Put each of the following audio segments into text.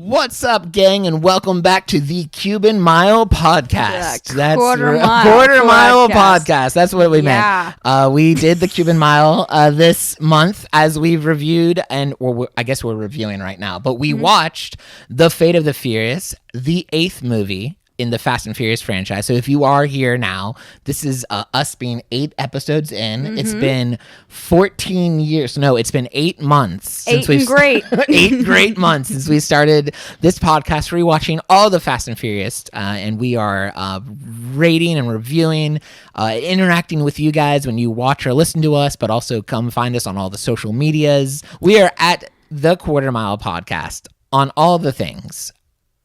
What's up, gang, and welcome back to the Cuban Mile Podcast. That's Quarter Mile Podcast. That's what we meant. We did the Cuban Mile this month as we've reviewed, and I guess we're reviewing right now, but we watched The Fate of the Furious, the 8th movie in the Fast and Furious franchise. So if you are here now, this is us being 8 episodes in. It's been 14 years. No, it's been 8 months. Since 8 great months since we started this podcast, rewatching all the Fast and Furious. And we are rating and reviewing, interacting with you guys when you watch or listen to us, but also come find us on all the social medias. We are at the Quarter Mile Podcast on all the things.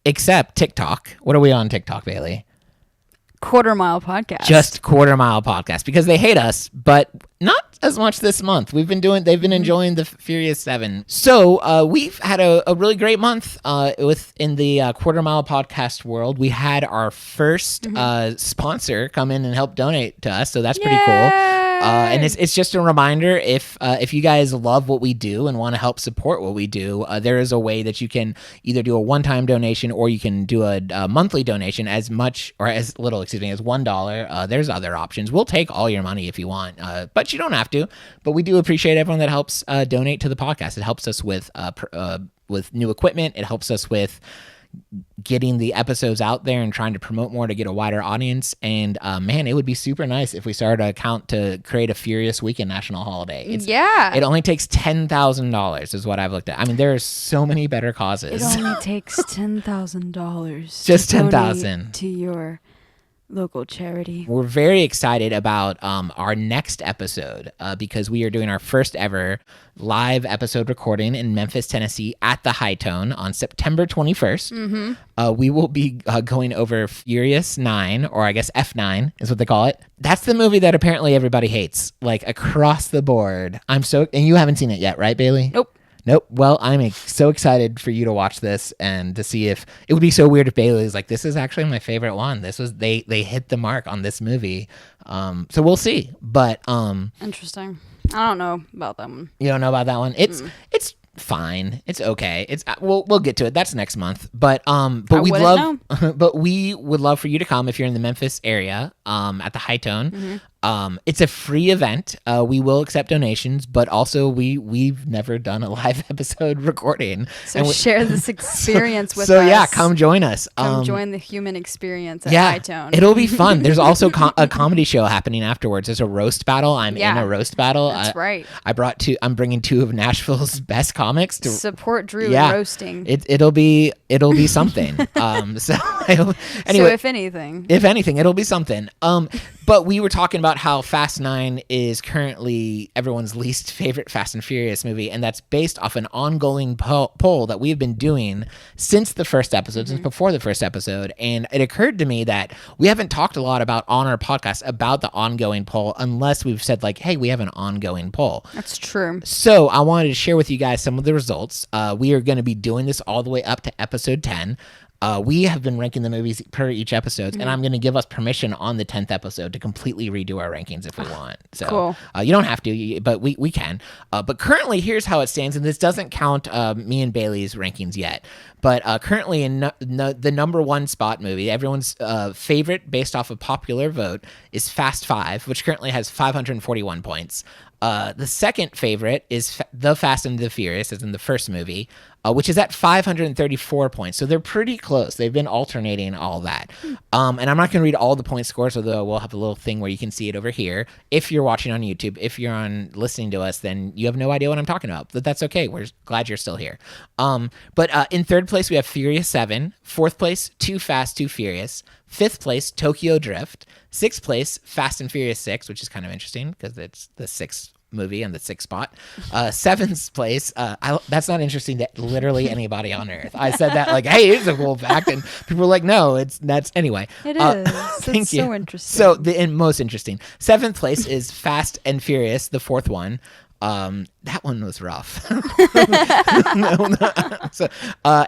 Except TikTok. What are we on TikTok, Bailey? Quarter Mile Podcast. Just Quarter Mile Podcast, because they hate us, but not as much this month. They've been enjoying the Furious 7. So we've had a really great month within the Quarter Mile Podcast world. We had our first sponsor come in and help donate to us, so that's pretty cool. And it's just a reminder, if you guys love what we do and want to help support what we do, there is a way that you can either do a one-time donation or you can do a monthly donation as much or as little, as $1. There's other options. We'll take all your money if you want, but you don't have to. But we do appreciate everyone that helps donate to the podcast. It helps us with new equipment. It helps us with getting the episodes out there and trying to promote more to get a wider audience. And man, it would be super nice if we started an account to create a Furious Weekend national holiday. It only takes $10,000 is what I've looked at. I mean, there are so many better causes. It only takes $10,000. Just $10,000 to your local charity. We're very excited about our next episode because we are doing our first ever live episode recording in Memphis, Tennessee at the High Tone on September 21st. We will be going over Furious 9, or I guess F9 is what they call it. That's the movie that apparently everybody hates, like across the board. And you haven't seen it yet, right, Bailey? Nope. Well, I'm so excited for you to watch this and to see if it would be so weird if Bailey's like, this is actually my favorite one. This was they hit the mark on this movie. So we'll see. But interesting. I don't know about that one. You don't know about that one? It's fine. It's okay. We'll get to it. That's next month. But we would love for you to come if you're in the Memphis area at the High Tone. It's a free event. We will accept donations, but also we've never done a live episode recording. So share this experience with us. So yeah, come join us. Come join the human experience at High Tone. It'll be fun. There's also a comedy show happening afterwards. There's a roast battle. I'm in a roast battle. That's right. I'm bringing 2 of Nashville's best comics to support Drew in roasting. It'll be something. Anyway, so if anything, it'll be something. But we were talking about how Fast 9 is currently everyone's least favorite Fast and Furious movie, and that's based off an ongoing poll that we've been doing since the first episode, since before the first episode. And it occurred to me that we haven't talked a lot about on our podcast about the ongoing poll unless we've said like, hey, we have an ongoing poll. That's true. So I wanted to share with you guys some of the results. We are going to be doing this all the way up to episode 10. We have been ranking the movies per each episode, and I'm going to give us permission on the 10th episode to completely redo our rankings if we want. So cool. You don't have to, but we can. But currently, here's how it stands, and this doesn't count me and Bailey's rankings yet. But currently, in the number 1 spot movie, everyone's favorite based off of popular vote is Fast 5, which currently has 541 points. The second favorite is The Fast and the Furious, as in the first movie, which is at 534 points. So they're pretty close. They've been alternating all that. And I'm not going to read all the point scores, although we'll have a little thing where you can see it over here. If you're watching on YouTube, if you're listening to us, then you have no idea what I'm talking about. But that's okay. We're glad you're still here. But in third place, we have Furious 7. Fourth place, Too Fast, Too Furious. Fifth place, Tokyo Drift. Sixth place, Fast and Furious 6, which is kind of interesting because it's the 6th movie and the 6th spot. Seventh place, that's not interesting to literally anybody on earth. I said that like, hey, it's a cool fact, and people were like, no, that's anyway. It is. Thank it's you. So interesting. So the most interesting. 7th place is Fast and Furious, the 4th one. That one was rough. So,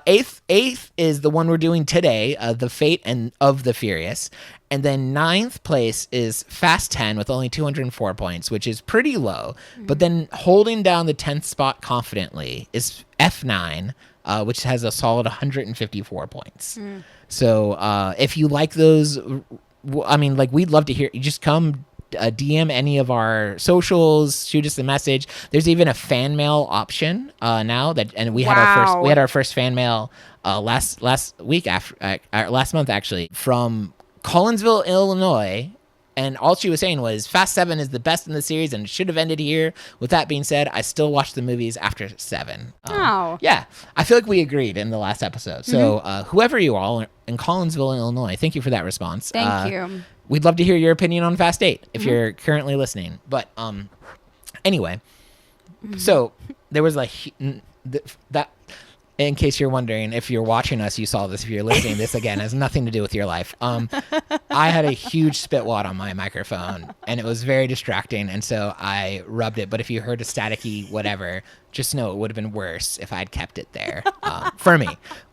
eighth is the one we're doing today, The Fate of the Furious. And then 9th place is Fast 10 with only 204 points, which is pretty low. But then holding down the 10th spot confidently is F9 which has a solid 154 points. So if you like those, I mean, like, we'd love to hear you. Just come DM any of our socials, shoot us a message. There's even a fan mail option now and we had our first fan mail last month actually, from Collinsville, Illinois. And all she was saying was Fast 7 is the best in the series and it should have ended here. With that being said, I still watch the movies after 7. Yeah, I feel like we agreed in the last episode. So whoever you all in Collinsville, Illinois, thank you for that response. Thank you. We'd love to hear your opinion on Fast 8 if you're currently listening. But anyway, so there was that. In case you're wondering, if you're watching us, you saw this. If you're listening, this again has nothing to do with your life. I had a huge spit wad on my microphone, and it was very distracting, and so I rubbed it. But if you heard a staticky whatever, just know it would have been worse if I'd kept it there for me.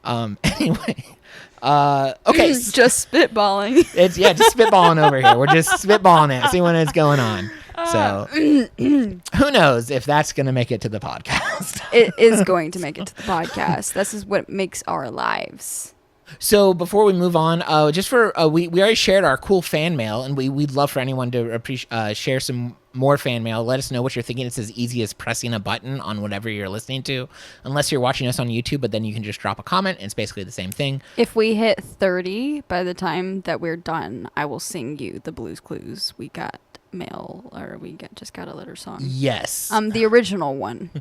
Anyway. Okay. Just spitballing. It's just spitballing over here. We're just spitballing it, see when it's going on. So who knows if that's going to make it to the podcast. It is going to make it to the podcast. This is what makes our lives. So before we move on, just for we already shared our cool fan mail, and we'd love for anyone to share some more fan mail. Let us know what you're thinking. It's as easy as pressing a button on whatever you're listening to, unless you're watching us on YouTube, but then you can just drop a comment, and it's basically the same thing. If we hit 30 by the time that we're done, I will sing you the Blues Clues we got mail, or just got a letter song. Yes. The original one.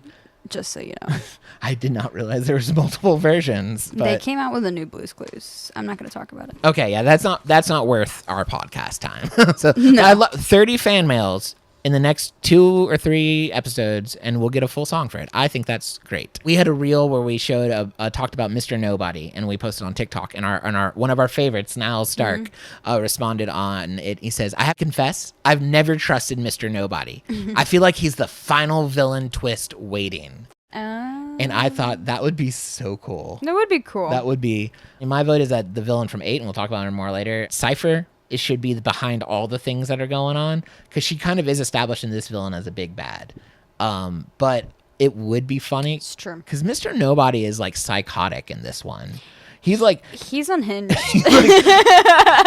Just so you know. I did not realize there was multiple versions. But they came out with a new Blues Clues. I'm not going to talk about it. Okay, yeah, that's not worth our podcast time. So no. 30 fan mails in the next 2 or 3 episodes, and we'll get a full song for it. I think that's great. We had a reel where we showed talked about Mr. Nobody, and we posted on TikTok. And our one of our favorites, Niall Stark, responded on it. He says, "I have to confess, I've never trusted Mr. Nobody. I feel like he's the final villain twist waiting." And I thought that would be so cool. That would be cool. That would be. And my vote is that the villain from 8, and we'll talk about it more later, Cipher, it should be behind all the things that are going on, because she kind of is establishing this villain as a big bad. But it would be funny. It's true. Because Mr. Nobody is like psychotic in this one. He's unhinged.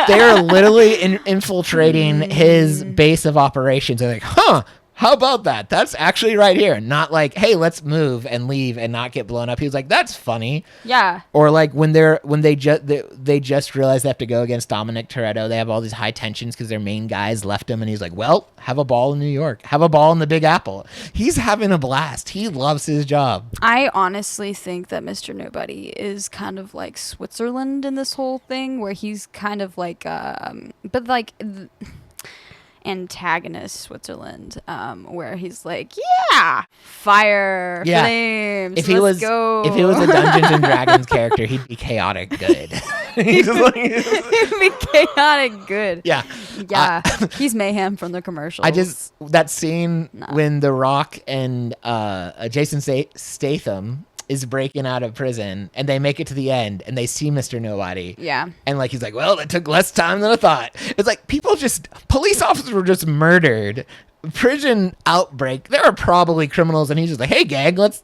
They're literally infiltrating his base of operations. They're like, how about that? That's actually right here. Not like, hey, let's move and leave and not get blown up. He was like, that's funny. Yeah. Or like when they just realize they have to go against Dominic Toretto. They have all these high tensions because their main guys left him, and he's like, well, have a ball in New York. Have a ball in the Big Apple. He's having a blast. He loves his job. I honestly think that Mr. Nobody is kind of like Switzerland in this whole thing, where he's kind of like, but like antagonist Switzerland, where he's like, fire, flames, if he was a Dungeons and Dragons character, he'd be chaotic good. He'd be chaotic good. Yeah. He's Mayhem from the commercials. That scene when The Rock and Jason Statham is breaking out of prison, and they make it to the end, and they see Mr. Nobody. Yeah. And like, he's like, well, it took less time than I thought. It's like, police officers were just murdered. Prison outbreak. There are probably criminals, and he's just like, hey, gang, let's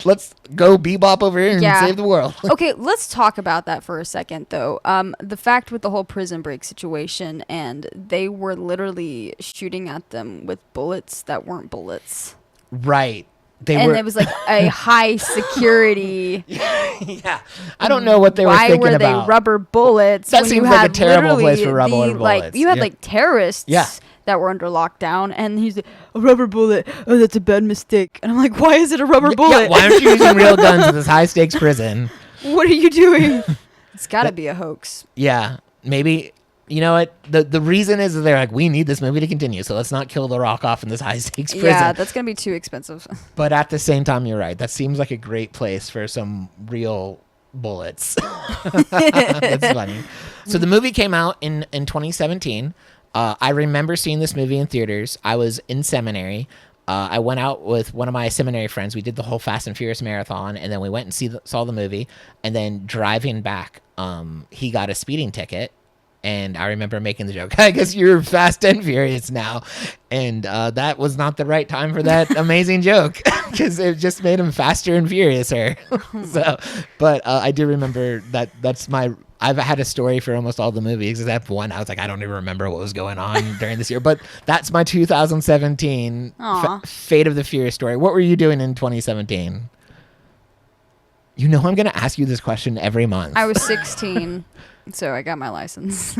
go bebop over here and save the world. Okay, let's talk about that for a second, though. The fact with the whole prison break situation, and they were literally shooting at them with bullets that weren't bullets. Right. It was like a high security. Yeah. I don't know what they were thinking about. Why were they rubber bullets? That seems like a terrible place for rubber bullets. You had like terrorists that were under lockdown, and he's like, a rubber bullet. Oh, that's a bad mistake. And I'm like, why is it a rubber bullet? Yeah, why aren't you using real guns in this high stakes prison? What are you doing? It's got to be a hoax. Yeah. Maybe. You know what? The reason is that they're like, we need this movie to continue, so let's not kill The Rock off in this high-stakes prison. Yeah, that's going to be too expensive. But at the same time, you're right. That seems like a great place for some real bullets. That's funny. So the movie came out in 2017. I remember seeing this movie in theaters. I was in seminary. I went out with one of my seminary friends. We did the whole Fast and Furious marathon, and then we went and saw the movie. And then driving back, he got a speeding ticket. And I remember making the joke, I guess you're Fast and Furious now. And that was not the right time for that amazing joke because it just made him faster and furiouser. But I do remember I've had a story for almost all the movies except one. I was like, I don't even remember what was going on during this year. But that's my 2017 Fate of the Furious story. What were you doing in 2017? You know I'm going to ask you this question every month. I was 16, so I got my license.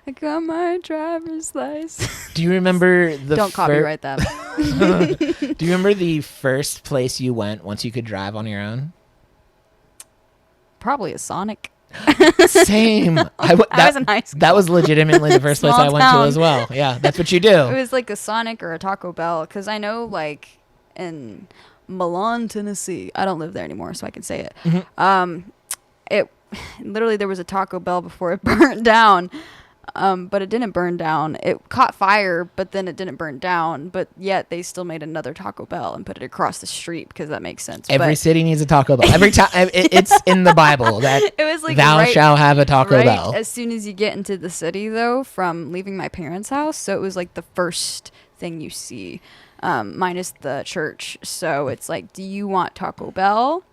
I got my driver's license. Do you remember the Don't copyright that. Do you remember the first place you went once you could drive on your own? Probably a Sonic. Same. I was in high school. That was legitimately the first place I went to as well. Yeah, that's what you do. It was like a Sonic or a Taco Bell because I know like in Milan, Tennessee. I don't live there anymore, so I can say it. Mm-hmm. It literally there was a Taco Bell before it burned down. But it didn't burn down. It caught fire, but then it didn't burn down. But yet they still made another Taco Bell and put it across the street because that makes sense. Every city needs a Taco Bell. Every time it's in the Bible that it was like thou shalt have a Taco Bell. As soon as you get into the city, though, from leaving my parents' house, so it was like the first thing you see, minus the church. So it's like, do you want Taco Bell?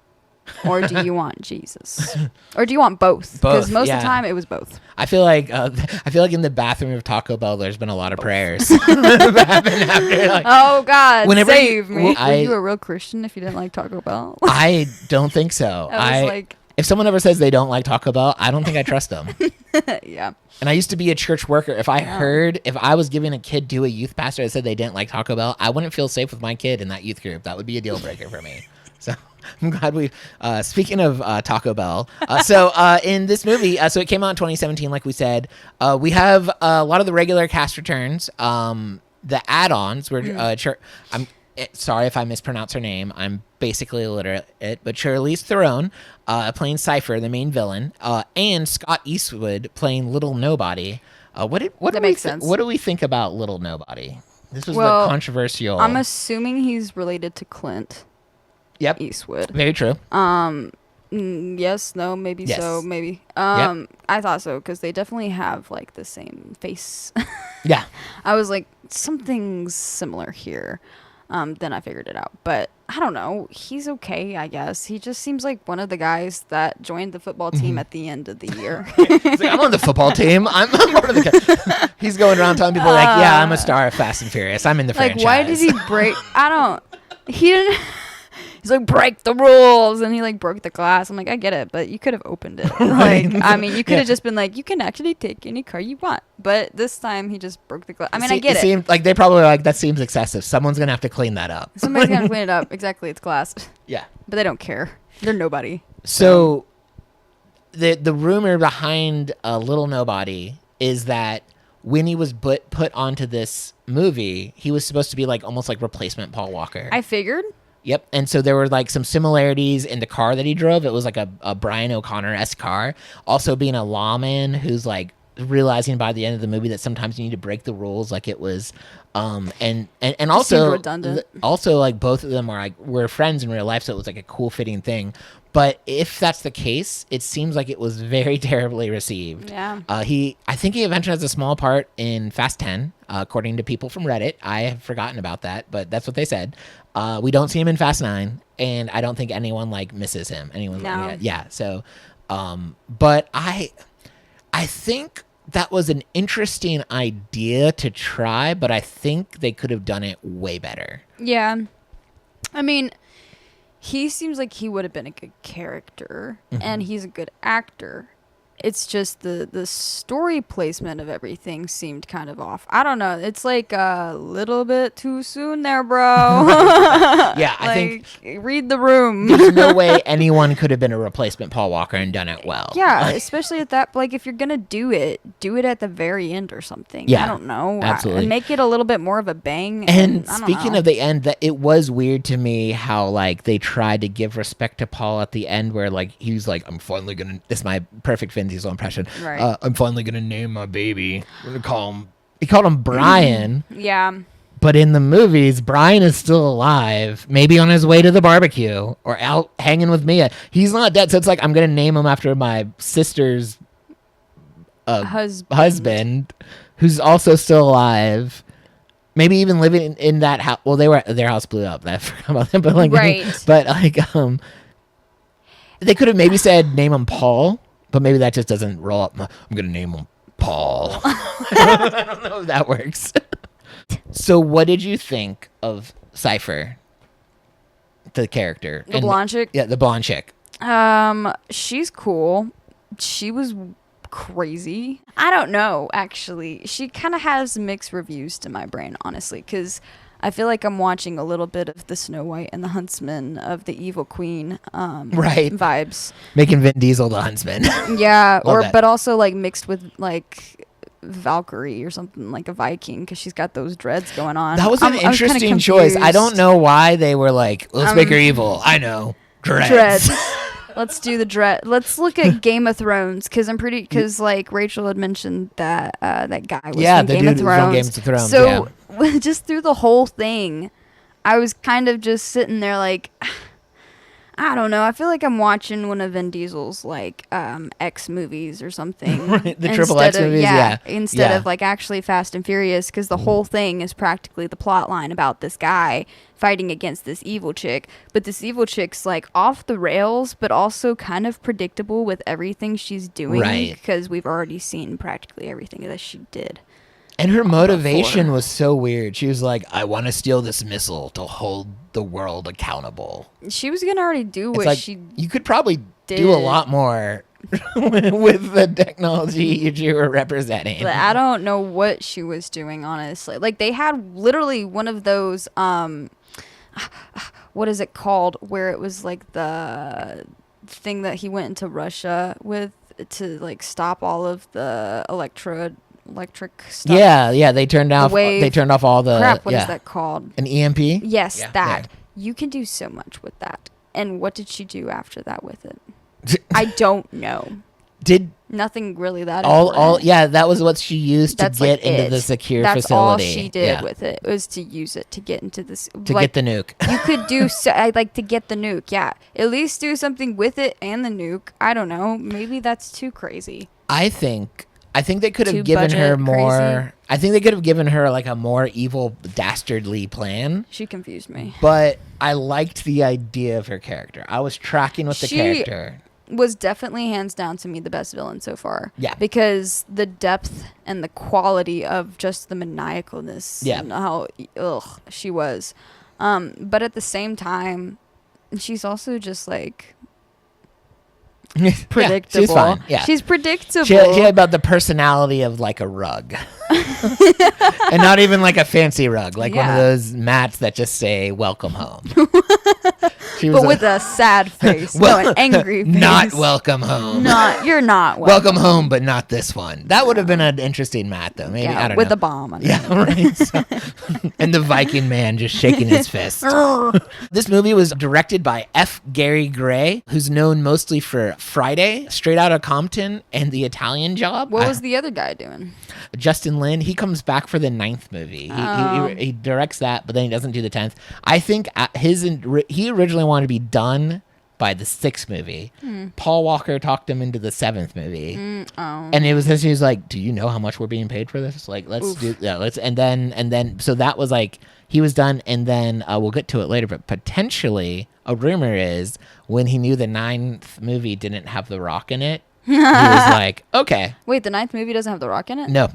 Or do you want Jesus? Or do you want both? Because most of the time it was both. I feel like in the bathroom of Taco Bell, there's been a lot of prayers. After, like, oh God, save me! Were you a real Christian if you didn't like Taco Bell? I don't think so. If someone ever says they don't like Taco Bell, I don't think I trust them. Yeah. And I used to be a church worker. If I was giving a kid to a youth pastor that said they didn't like Taco Bell, I wouldn't feel safe with my kid in that youth group. That would be a deal breaker for me. So I'm glad we. Speaking of Taco Bell, in this movie, so it came out in 2017, like we said. We have a lot of the regular cast returns. The add-ons were. I'm sorry if I mispronounce her name. I'm basically illiterate, but Charlize Theron playing Cipher, the main villain, and Scott Eastwood playing Little Nobody. What do we think about Little Nobody? This was the controversial. I'm assuming he's related to Clint. Yep. Eastwood. Very true. Yes, no, maybe yes. So, maybe. I thought so because they definitely have like the same face. Yeah. I was like, something's similar here. Then I figured it out. But I don't know. He's okay, I guess. He just seems like one of the guys that joined the football team at the end of the year. He's like, I'm on the football team. I'm one of the guys. He's going around telling people like, yeah, I'm a star of Fast and Furious. I'm in the franchise. Like, why did he break? He didn't. He's like, break the rules, and he like broke the glass. I'm like, I get it, but you could have opened it. Like, I mean, you could have just been like, you can actually take any car you want. But this time, he just broke the glass. I mean, I get it. Seemed like they probably were like, that seems excessive. Someone's gonna have to clean that up. Somebody's gonna clean it up. Exactly, it's glass. Yeah, but they don't care. They're nobody. So the rumor behind Little Nobody is that when he was put onto this movie, he was supposed to be like almost like replacement Paul Walker. I figured. Yep. And so there were like some similarities in the car that he drove. It was like a Brian O'Connor-esque car. Also being a lawman who's like realizing by the end of the movie that sometimes you need to break the rules, like it was and also redundant. Also like both of them are like were friends in real life, so it was like a cool fitting thing. But if that's the case, it seems like it was very terribly received. Yeah. I think he eventually has a small part in Fast 10, according to people from Reddit. I have forgotten about that, but that's what they said. We don't see him in Fast 9, and I don't think anyone like misses him. Yeah. So, but I think that was an interesting idea to try, but I think they could have done it way better. Yeah. I mean, he seems like he would have been a good character, and he's a good actor. It's just the story placement of everything seemed kind of off. I don't know. It's like a little bit too soon there, bro. Yeah, I think read the room. There's no way anyone could have been a replacement Paul Walker and done it well. Yeah, especially at that. Like, if you're gonna do it at the very end or something. Yeah, I don't know. Absolutely, and make it a little bit more of a bang. And speaking of the end, that it was weird to me how like they tried to give respect to Paul at the end, where like he was like, "I'm finally gonna." This is my perfect Vin Diesel impression. Right. I'm finally gonna name my baby. We're gonna call him. He called him Brian. Yeah. But in the movies, Brian is still alive, maybe on his way to the barbecue or out hanging with Mia. He's not dead, so it's like I'm gonna name him after my sister's husband, who's also still alive. Maybe even living in that house. Well, their house blew up. I forgot about them, but Right. they could have maybe said name him Paul, but maybe that just doesn't roll up. I'm gonna name him Paul. I don't know if that works. So, what did you think of Cipher, the character? The blonde chick? Yeah, the blonde chick. She's cool. She was crazy. I don't know, actually. She kind of has mixed reviews to my brain, honestly, because I feel like I'm watching a little bit of the Snow White and the Huntsman of the Evil Queen Right. vibes. Making Vin Diesel the huntsman. Yeah, Love that. but also like mixed with like Valkyrie or something, like a Viking, because she's got those dreads going on. That was an I'm kinda interesting choice. I don't confused. know why they were like, let's make her evil. I know. Dreads. Let's do the dread. Let's look at Game of Thrones, because because like Rachel had mentioned that that guy was from the Game dude of was on Thrones. Game of Thrones. So just through the whole thing, I was kind of just sitting there like, I don't know. I feel like I'm watching one of Vin Diesel's like X movies or something. Right, the triple X movies, yeah. Instead Yeah. of like actually Fast and Furious, because the whole thing is practically the plot line about this guy fighting against this evil chick. But this evil chick's like off the rails, but also kind of predictable with everything she's doing. Right. Because we've already seen practically everything that she did. And her motivation before. was so weird. She was like, I want to steal this missile to hold the world accountable. She was going to already do It's what like, she you could probably did. do a lot more with the technology you were representing. But I don't know what she was doing, honestly. Like, they had literally one of those, what is it called? Where it was like the thing that he went into Russia with to like stop all of the electric stuff. Yeah, they turned off. wave. They turned off all the. Crap, what is yeah. that called? An EMP. Yes, Yeah, that. yeah. You can do so much with that. And what did she do after that with it? I don't know. Did Nothing really that all important. yeah, that was what she used to That's get like into it. the secure That's facility. all she did Yeah. with it, was to use it to get into this. To like, get the nuke. you could do I like to get the nuke. Yeah, at least do something with it and the nuke. I don't know. Maybe that's too crazy. I think they could have Too given her budget more. crazy? I think they could have given her like a more evil, dastardly plan. She confused me. But I liked the idea of her character. I was tracking with the She- character. Was definitely hands down to me the best villain so far. Yeah. Because the depth and the quality of just the maniacalness. Yeah. And how she was. But at the same time, she's also just like predictable. Yeah, she's fine. Yeah. She's predictable. She had about the personality of like a rug. And not even like a fancy rug, like one of Yeah. those mats that just say welcome home. She but with a sad face. Well, no, an angry face. not welcome home. You're not Welcome home, but not this one. That would have been an interesting mat, though. Maybe Yeah, I don't with know. a bomb on it. Yeah, right. So- and the Viking man just shaking his fist. This movie was directed by F. Gary Gray, who's known mostly for Friday, Straight Outta Compton, and The Italian Job. What was the other guy doing? Justin Lin? He comes back for the 9th movie. He directs that, but then he doesn't do the 10th. I think he originally wanted to be done by the 6th movie. Paul Walker talked him into the 7th movie. And it was he was like, do you know how much we're being paid for this? Like, let's do let's and then so that was like he was done, and then we'll get to it later, but potentially a rumor is when he knew the 9th movie didn't have The Rock in it, he was like, okay. Wait, the 9th movie doesn't have The Rock in it? No.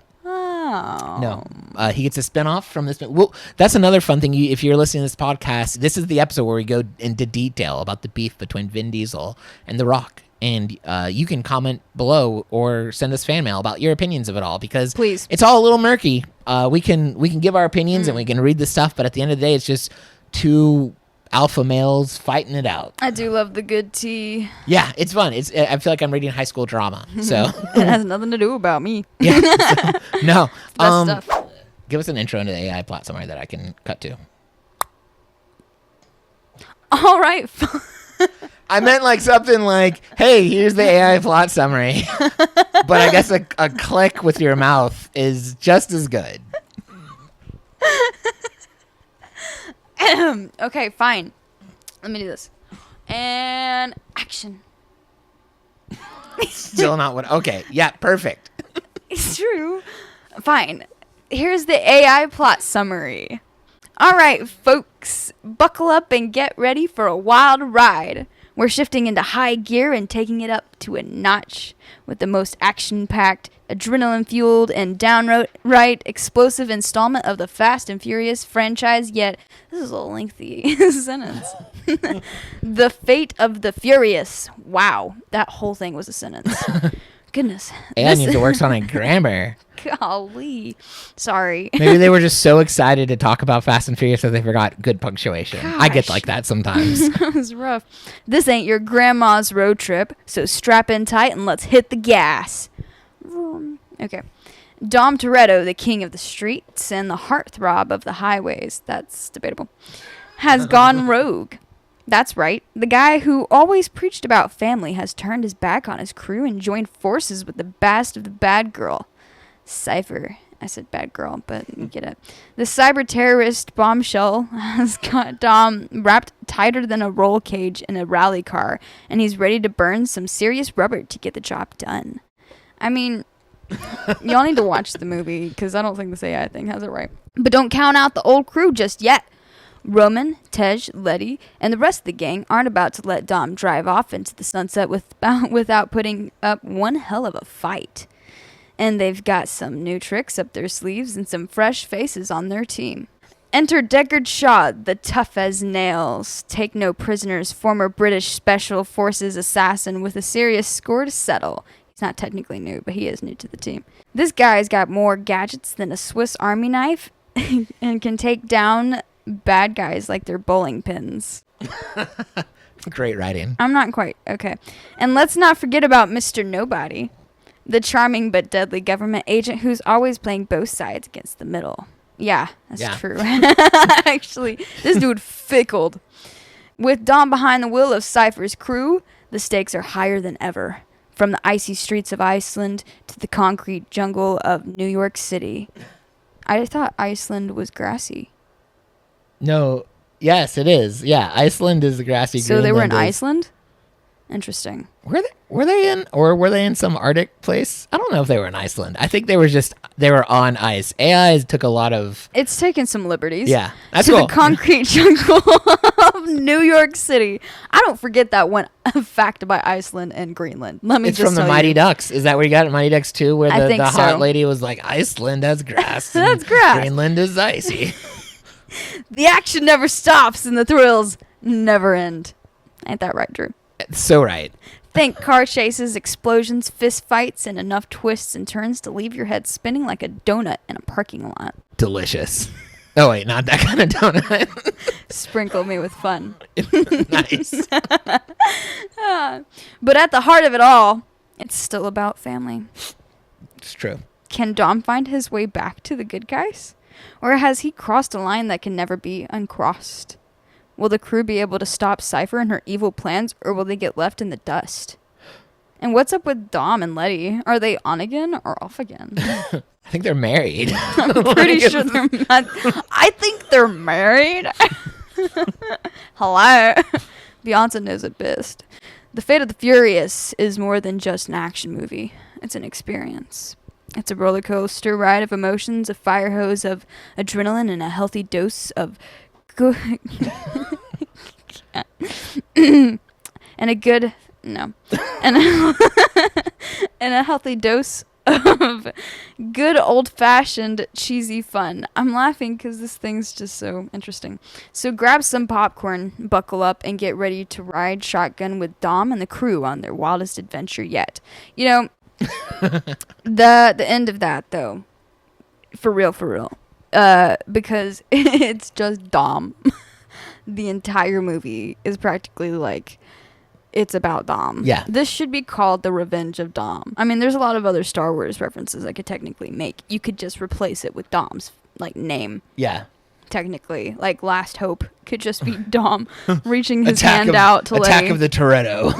Oh. No, he gets a spinoff from this. Well, that's another fun thing. If you're listening to this podcast, this is the episode where we go into detail about the beef between Vin Diesel and The Rock. And you can comment below or send us fan mail about your opinions of it all, because Please. it's all a little murky. We can give our opinions and we can read the stuff, but at the end of the day, it's just two alpha males fighting it out. I do love the good tea. Yeah, it's fun. I feel like I'm reading high school drama. So It has nothing to do about me. yeah, no. Best stuff. Give us an intro into the AI plot summary that I can cut to. All right. I meant like something like, hey, here's the AI plot summary. But I guess a click with your mouth is just as good. Okay, fine. Let me do this. And action. Still not what. Okay. Yeah, perfect. It's true. Fine. Here's the AI plot summary. All right, folks, buckle up and get ready for a wild ride. We're shifting into high gear and taking it up to a notch with the most action-packed, adrenaline-fueled, and downright explosive installment of the Fast and Furious franchise, yet this is a lengthy sentence. The Fate of the Furious. Wow, that whole thing was a sentence. Goodness. And needs to work on a grammar. Golly. Sorry. Maybe they were just so excited to talk about Fast and Furious that they forgot good punctuation. Gosh. I get like that sometimes. That was rough. This ain't your grandma's road trip, so strap in tight and let's hit the gas. Okay. Dom Toretto, the king of the streets and the heartthrob of the highways, that's debatable, has gone rogue. That's right. The guy who always preached about family has turned his back on his crew and joined forces with the best of the bad girl. Cipher. I said bad girl, but you get it. The cyber terrorist bombshell has got Dom wrapped tighter than a roll cage in a rally car, and he's ready to burn some serious rubber to get the job done. I mean, y'all need to watch the movie, because I don't think this AI thing has it right. But don't count out the old crew just yet. Roman, Tej, Letty, and the rest of the gang aren't about to let Dom drive off into the sunset without putting up one hell of a fight. And they've got some new tricks up their sleeves and some fresh faces on their team. Enter Deckard Shaw, the tough as nails, take no prisoners, former British Special Forces assassin with a serious score to settle. He's not technically new, but he is new to the team. This guy's got more gadgets than a Swiss Army knife and can take down bad guys like they're bowling pins. Great writing. I'm not quite okay. And let's not forget about Mr. Nobody, the charming but deadly government agent who's always playing both sides against the middle. Yeah, that's true. Actually, this dude fickled. With Dom behind the wheel of Cipher's crew, the stakes are higher than ever. From the icy streets of Iceland to the concrete jungle of New York City. I thought Iceland was grassy. No, yes, it is. Yeah, Iceland is the grassy. So they were in Greenland is- Iceland? Interesting. Were they in some Arctic place? I don't know if they were in Iceland. I think they were on ice. AI took a lot of. It's taken some liberties. Yeah, that's to cool. the concrete jungle of New York City. I don't forget that one fact about Iceland and Greenland. Let me It's just from the tell Mighty you. Ducks. Is that where you got it? Mighty Ducks 2, where I the think hot so. lady was like, Iceland has grass. That's and grass. Greenland is icy. The action never stops and the thrills never end. Ain't that right, Drew? So right. Think car chases, explosions, fist fights, and enough twists and turns to leave your head spinning like a donut in a parking lot. Delicious. Oh, wait, not that kind of donut. Sprinkle me with fun. Nice. But at the heart of it all, it's still about family. It's true. Can Dom find his way back to the good guys? Or has he crossed a line that can never be uncrossed? Will the crew be able to stop Cipher and her evil plans, or will they get left in the dust? And what's up with Dom and Letty? Are they on again or off again? I think they're married. I'm pretty sure they're not. I think they're married. Hello. Beyonce knows it best. The Fate of the Furious is more than just an action movie. It's an experience. It's a roller coaster ride of emotions, a fire hose of adrenaline, and a healthy dose of good and a good no and and a healthy dose of good old-fashioned cheesy fun. I'm laughing because this thing's just so interesting. So grab some popcorn, buckle up, and get ready to ride shotgun with Dom and the crew on their wildest adventure yet. You know, the end of that though, for real, because it's just Dom. The entire movie is practically like, it's about Dom. Yeah. This should be called The Revenge of Dom. I mean, there's a lot of other Star Wars references I could technically make. You could just replace it with Dom's like name. Yeah. Technically, like Last Hope could just be Dom reaching his hand out to Attack Letty. of the Toretto.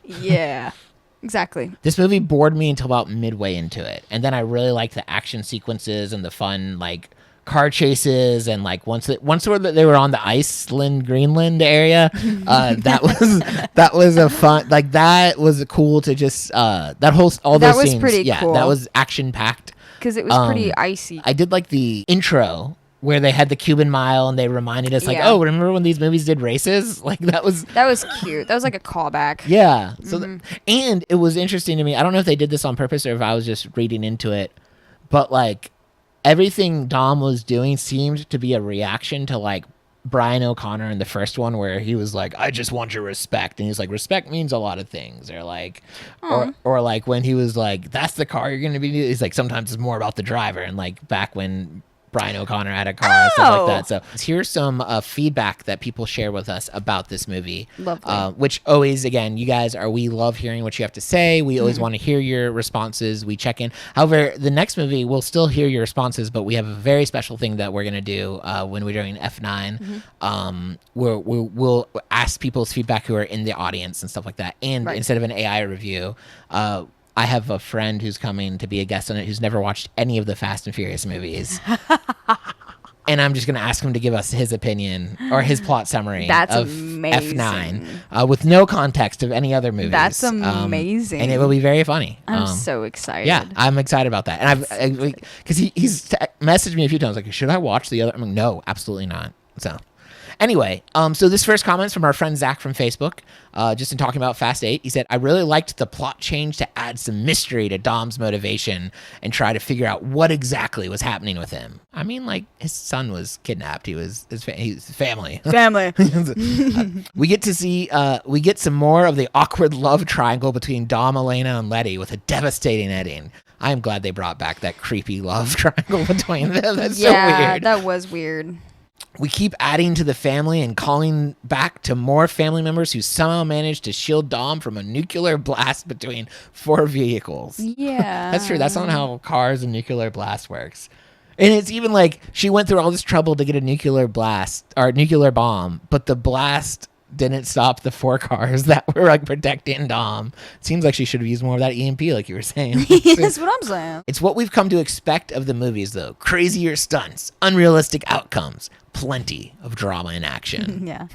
Yeah. Exactly. This movie bored me until about midway into it. And then I really liked the action sequences and the fun, like, car chases, and like once they were on the Iceland, Greenland area, that was a fun, like that was cool to just all those was scenes. pretty Yeah, cool. that was action packed. Because it was pretty icy. I did like the intro where they had the Cuban Mile and they reminded us like, oh, remember when these movies did races? Like that was cute. That was like a callback. Yeah. So and it was interesting to me. I don't know if they did this on purpose or if I was just reading into it, but like everything Dom was doing seemed to be a reaction to like Brian O'Connor in the first one, where he was like, I just want your respect. And he's like, respect means a lot of things. Or like, or like when he was like, that's the car you're going to be, he's like, sometimes it's more about the driver. And like back when Brian O'Connor had a car and stuff like that. So here's some feedback that people share with us about this movie. Lovely. Which always, again, you guys we love hearing what you have to say. We always want to hear your responses. We check in. However, the next movie, we'll still hear your responses, but we have a very special thing that we're going to do when we're doing F9. We'll ask people's feedback who are in the audience and stuff like that. And instead of an AI review, I have a friend who's coming to be a guest on it who's never watched any of the Fast and Furious movies. And I'm just going to ask him to give us his opinion or his plot summary of amazing. F9 with no context of any other movies. That's amazing. And it will be very funny. I'm so excited. Yeah, I'm excited about that. And because he's messaged me a few times like, should I watch the other? I'm like, no, absolutely not. So anyway, so this first comment's from our friend Zach from Facebook, just in talking about Fast 8. He said, I really liked the plot change to add some mystery to Dom's motivation and try to figure out what exactly was happening with him. I mean, like, his son was kidnapped. His family. Family. We get some more of the awkward love triangle between Dom, Elena, and Letty with a devastating ending. I am glad they brought back that creepy love triangle between them. That's so weird. Yeah, that was weird. We keep adding to the family and calling back to more family members who somehow managed to shield Dom from a nuclear blast between 4 vehicles. Yeah. That's true. That's not how cars and nuclear blast works. And it's even like she went through all this trouble to get a nuclear blast or nuclear bomb, but the blast didn't stop the 4 cars that were like protecting Dom. It seems like she should have used more of that EMP, like you were saying. That's what I'm saying. It's what we've come to expect of the movies, though. Crazier stunts, unrealistic outcomes, plenty of drama and action. Yeah.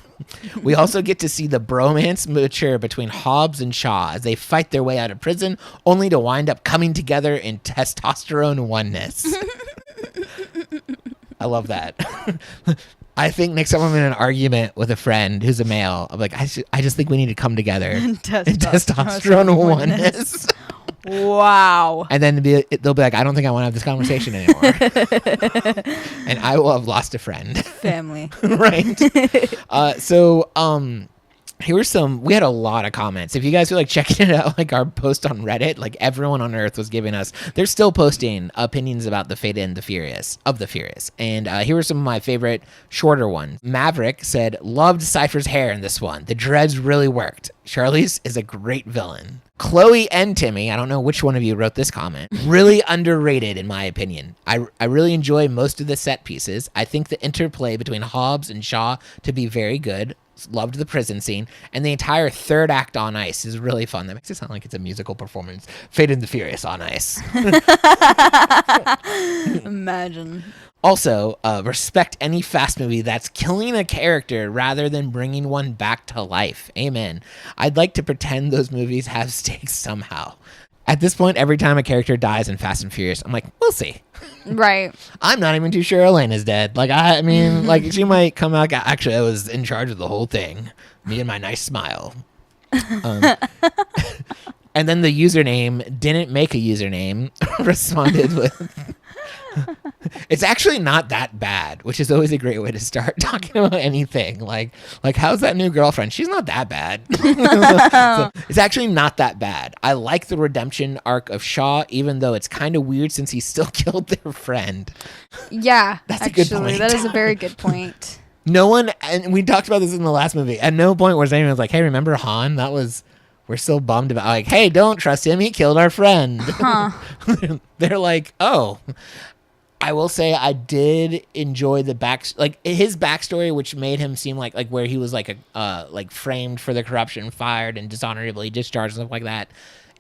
We also get to see the bromance mature between Hobbs and Shaw as they fight their way out of prison, only to wind up coming together in testosterone oneness. I love that. I think next time I'm in an argument with a friend who's a male, I'm like, I just think we need to come together in testosterone oneness. Wow. And then they'll be like, I don't think I want to have this conversation anymore. And I will have lost a friend. Family. Right. We had a lot of comments. If you guys feel like checking it out, like our post on Reddit, like everyone on earth was giving us, they're still posting opinions about the Fate and the Furious. And here are some of my favorite shorter ones. Maverick said, loved Cipher's hair in this one. The dreads really worked. Charlize is a great villain. Chloe and Timmy, I don't know which one of you wrote this comment, really underrated in my opinion. I really enjoy most of the set pieces. I think the interplay between Hobbs and Shaw to be very good. Loved the prison scene, and the entire third act on ice is really fun. That makes it sound like it's a musical performance. Fate and the Furious on ice. Imagine. Also, respect any Fast movie that's killing a character rather than bringing one back to life. Amen. I'd like to pretend those movies have stakes somehow. At this point, every time a character dies in Fast and Furious, I'm like, we'll see. Right. I'm not even too sure Elena's dead. Like, I mean, like, she might come out. Actually, I was in charge of the whole thing. Me and my nice smile. And then the username didn't make a username responded with, it's actually not that bad, which is always a great way to start talking about anything. Like how's that new girlfriend? She's not that bad. So, it's actually not that bad. I like the redemption arc of Shaw, even though it's kind of weird since he still killed their friend. Yeah, that's a good point. That is a very good point. No one, and we talked about this in the last movie, at no point was anyone like, hey, remember Han? We're so bummed about, like, hey, don't trust him. He killed our friend. Huh. They're like, oh. I will say I did enjoy his backstory, which made him seem like where he was like framed for the corruption, fired, and dishonorably discharged and stuff like that.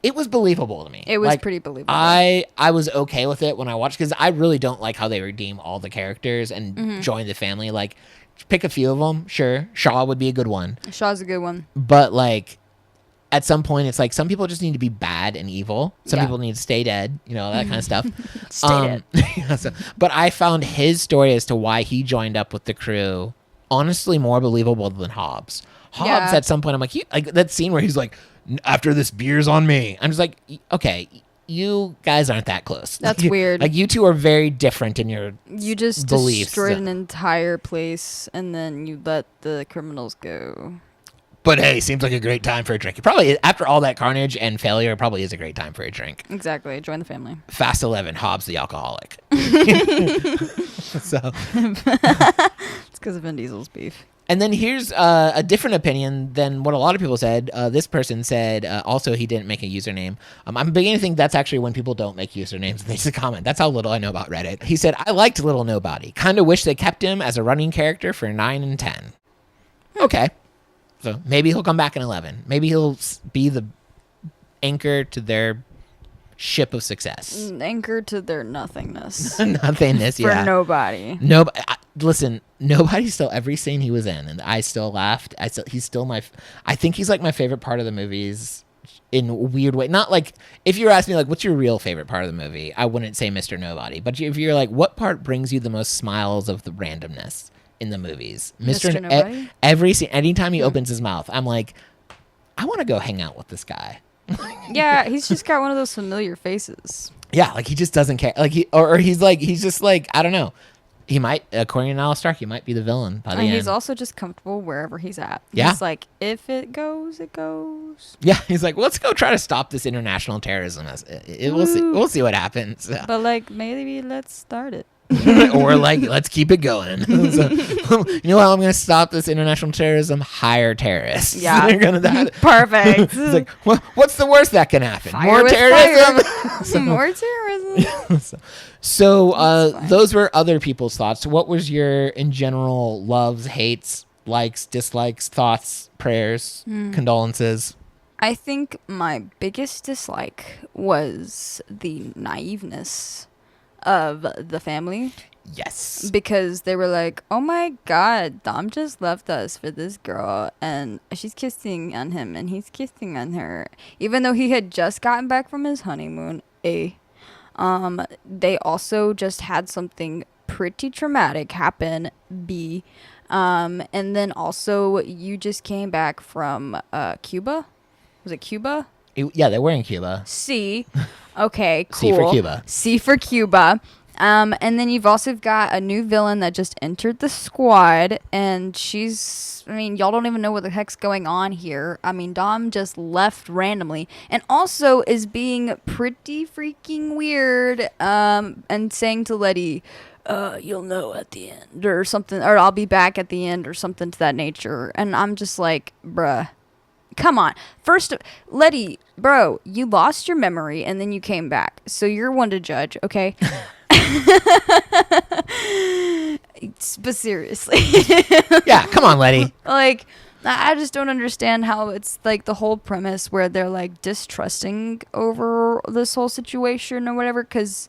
it was believable to me. It was pretty believable. I was okay with it when I watched, because I really don't like how they redeem all the characters and join the family. Like, pick a few of them. Sure, Shaw would be a good one. Shaw's a good one. But like, at some point, it's like some people just need to be bad and evil. Some people need to stay dead. You know, that kind of stuff. Stay dead. But I found his story as to why he joined up with the crew honestly more believable than Hobbs. Hobbs at some point, I'm like that scene where he's like, after this beer's on me. I'm just like, okay, you guys aren't that close. That's weird. Like, you two are very different in your You just beliefs. destroyed an entire place, and then you let the criminals go. But hey, seems like a great time for a drink. It probably, after all that carnage and failure, it probably is a great time for a drink. Exactly. Join the family. Fast 11, Hobbs the alcoholic. So It's because of Vin Diesel's beef. And then here's a different opinion than what a lot of people said. This person said also he didn't make a username. I'm beginning to think that's actually when people don't make usernames. They just comment. That's how little I know about Reddit. He said, I liked Little Nobody. Kind of wish they kept him as a running character for 9 and 10. Okay. So maybe he'll come back in 11. Maybe he'll be the anchor to their ship of success. Anchor to their nothingness. Nothingness, yeah. For nobody. Listen, nobody still, every scene he was in, and I still laughed. He's still I think he's like my favorite part of the movies in a weird way. Not like, if you were asking me like, what's your real favorite part of the movie? I wouldn't say Mr. Nobody. But if you're like, what part brings you the most smiles of the randomness in the movies? Mr. Nobody? Every scene, anytime he opens his mouth, I'm like, I want to go hang out with this guy. Yeah, he's just got one of those familiar faces. Yeah, like he just doesn't care. Like he's just like, I don't know. He might, according to Nala Stark, he might be the villain by the end. He's also just comfortable wherever he's at. Yeah. He's like, if it goes, it goes. Yeah, he's like, let's go try to stop this international terrorism. We'll see what happens. But like, maybe let's start it. Or like, let's keep it going. So, you know how I'm going to stop this international terrorism? Hire terrorists. Yeah. They're gonna Perfect. It's like, what's the worst that can happen? Fire More with terrorism? More terrorism. So those were other people's thoughts. What was your, in general, loves, hates, likes, dislikes, thoughts, prayers, condolences? I think my biggest dislike was the naiveness of the family. Yes. Because they were like, oh my god, Dom just left us for this girl and she's kissing on him and he's kissing on her. Even though he had just gotten back from his honeymoon. They also just had something pretty traumatic happen. And then also you just came back from Cuba? Was it Cuba? Yeah, they were in Cuba. C. Okay, cool. C for Cuba. C for Cuba. And then you've also got a new villain that just entered the squad, and y'all don't even know what the heck's going on here. I mean, Dom just left randomly, and also is being pretty freaking weird, and saying to Letty, you'll know at the end, or something, or I'll be back at the end, or something to that nature. And I'm just like, bruh. Come on. First, Letty, bro, you lost your memory and then you came back. So you're one to judge, okay? But seriously. Yeah, come on, Letty. Like, I just don't understand how it's like the whole premise where they're like distrusting over this whole situation or whatever, because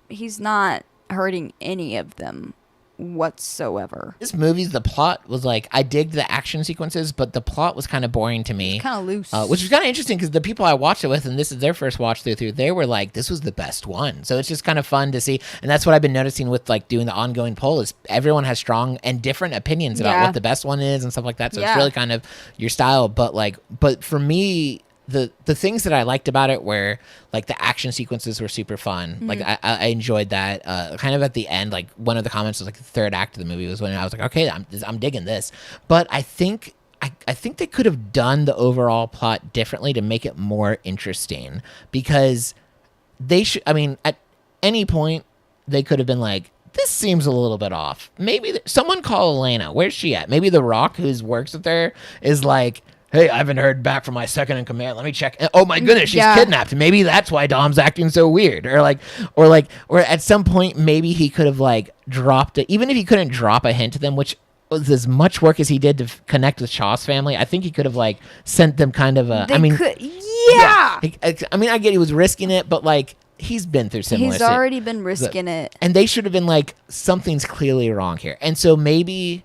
he's not hurting any of them whatsoever. This movie's, the plot was like, I digged the action sequences, but the plot was kind of boring to me. Kind of loose. Which was kind of interesting because the people I watched it with, and this is their first watch through, they were like, this was the best one. So it's just kind of fun to see. And that's what I've been noticing with like doing the ongoing poll is everyone has strong and different opinions about what the best one is and stuff like that. So it's really kind of your style. But for me, the things that I liked about it were like the action sequences were super fun. Mm-hmm. Like I enjoyed that. Kind of at the end, like one of the comments was like the third act of the movie was when I was like, okay, I'm digging this. But I think they could have done the overall plot differently to make it more interesting, because they should. I mean, at any point they could have been like, this seems a little bit off. Maybe someone call Elena. Where's she at? Maybe The Rock, who works with her, is like, hey, I haven't heard back from my second in command. Let me check. Oh my goodness, she's kidnapped. Maybe that's why Dom's acting so weird. Or at some point, maybe he could have like dropped it. Even if he couldn't drop a hint to them, which was as much work as he did to connect with Shaw's family, I think he could have like sent them kind of a. Yeah. I mean, I get he was risking it, but like he's been through similar. He's already been risking it, and they should have been like, something's clearly wrong here. And so maybe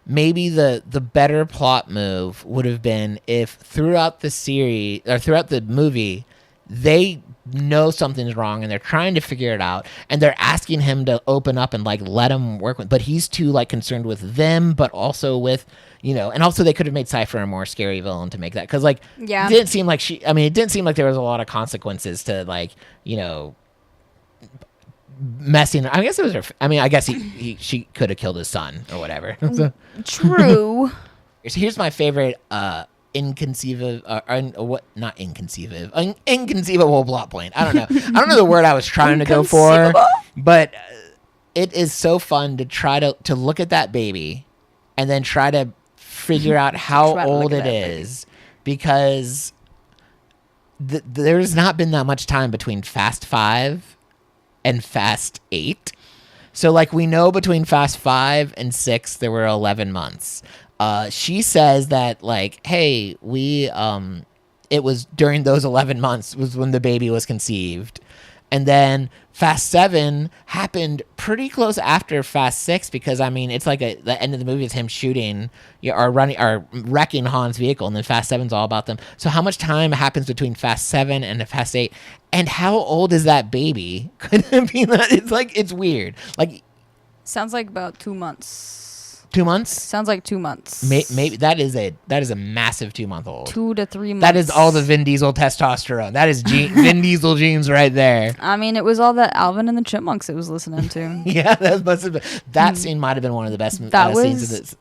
the better plot move would have been if throughout the series or throughout the movie they know something's wrong and they're trying to figure it out and they're asking him to open up and like let him work with, but he's too like concerned with them, but also with, you know, and also they could have made Cipher a more scary villain to make that, because like it didn't seem like it didn't seem like there was a lot of consequences to, like, you know, messing. I guess it was her. I mean, I guess she could have killed his son or whatever. So, True. here's my favorite inconceivable plot point. I don't know the word I was trying to go for, but it is so fun to try to look at that baby and then try to figure out how old it is, because there's not been that much time between Fast 5 and Fast 8. So like we know between Fast 5 and 6 there were 11 months. She says that like, hey, it was during those 11 months was when the baby was conceived. And then Fast 7 happened pretty close after Fast 6, because I mean it's like the end of the movie is him shooting or wrecking Han's vehicle, and then Fast 7's all about them. So how much time happens between Fast 7 and Fast 8? And how old is that baby? Could it be that? It's like, it's weird. Like, sounds like about 2 months. 2 months? Sounds like 2 months. Maybe that is a massive 2-month-old. 2 to 3 months. That is all the Vin Diesel testosterone. That is Vin Diesel genes right there. I mean, it was all that Alvin and the Chipmunks it was listening to. Yeah, that scene might have been one of the best scenes of this.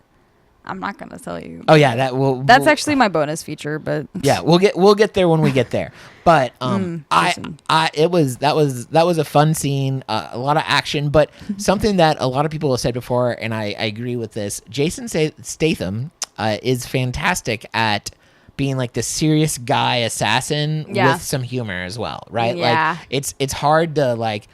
I'm not gonna tell you. Oh yeah, that's actually my bonus feature, but yeah, we'll get there when we get there. But that was a fun scene, a lot of action, but something that a lot of people have said before, and I agree with this. Jason Statham is fantastic at being like the serious guy assassin with some humor as well, right? Yeah. Like it's hard to like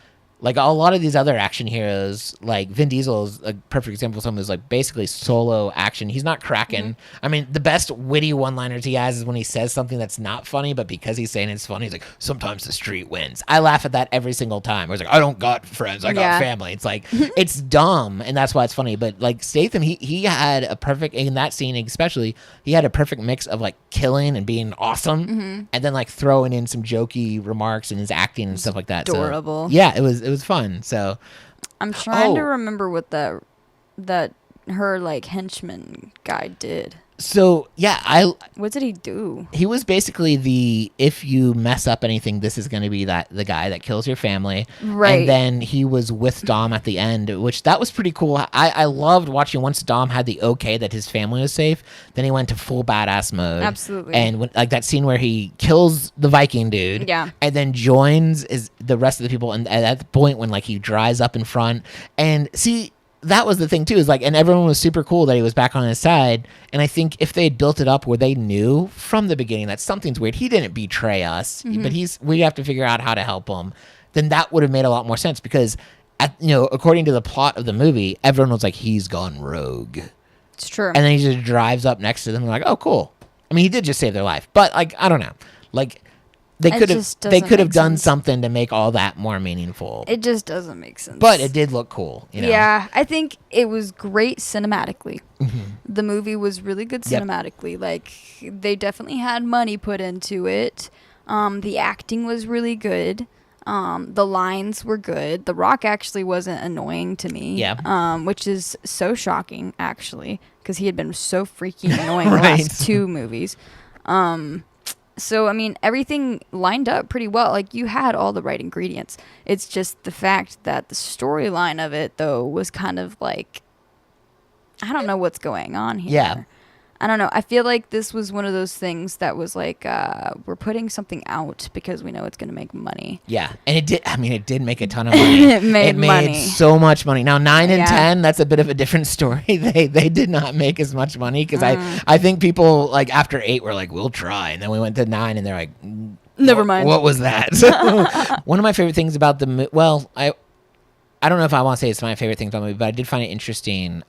a lot of these other action heroes, like Vin Diesel is a perfect example of someone who's like basically solo action. He's not cracking. I mean, the best witty one-liners he has is when he says something that's not funny, but because he's saying it's funny, he's like, sometimes the street wins. I laugh at that every single time. Where it's like, I don't got friends, I got family. It's like, it's dumb, and that's why it's funny. But like Statham, he had a perfect, in that scene especially, he had a perfect mix of like killing and being awesome, and then like throwing in some jokey remarks in his acting and stuff like that. Adorable. So, yeah, it was fun. So I'm trying to remember what that her like henchman guy did. So yeah, what did he do? He was basically if you mess up anything, this is going to be the guy that kills your family. Right. And then he was with Dom at the end, which that was pretty cool. I loved watching once Dom had the okay that his family was safe, then he went to full badass mode. Absolutely. And like that scene where he kills the Viking dude. Yeah. And then joins the rest of the people. And at the point when like he drives up in front and see, that was the thing too, is like, and everyone was super cool that he was back on his side. And I think if they had built it up where they knew from the beginning that something's weird, he didn't betray us, but we have to figure out how to help him, then that would have made a lot more sense, because according to the plot of the movie, everyone was like, he's gone rogue. It's true. And then he just drives up next to them and like, oh cool. I mean, he did just save their life, but like, I don't know, like they could have done something to make all that more meaningful. It just doesn't make sense. But it did look cool. You know? Yeah, I think it was great cinematically. The movie was really good cinematically. Yep. Like, they definitely had money put into it. The acting was really good. The lines were good. The Rock actually wasn't annoying to me. Yeah. Which is so shocking, actually, because he had been so freaking annoying the last two movies. So, I mean, everything lined up pretty well. Like, you had all the right ingredients. It's just the fact that the storyline of it, though, was kind of like, I don't know what's going on here. Yeah. I don't know. I feel like this was one of those things that was like, we're putting something out because we know it's going to make money. Yeah. And it did. I mean, it did make a ton of money. It made money. So much money. Now, 9 and 10, that's a bit of a different story. They did not make as much money, because I think people, like, after 8 were like, we'll try. And then we went to 9 and they're like, never mind. What was that? So, one of my favorite things about I don't know if I want to say it's my favorite thing about the movie, but I did find it interesting.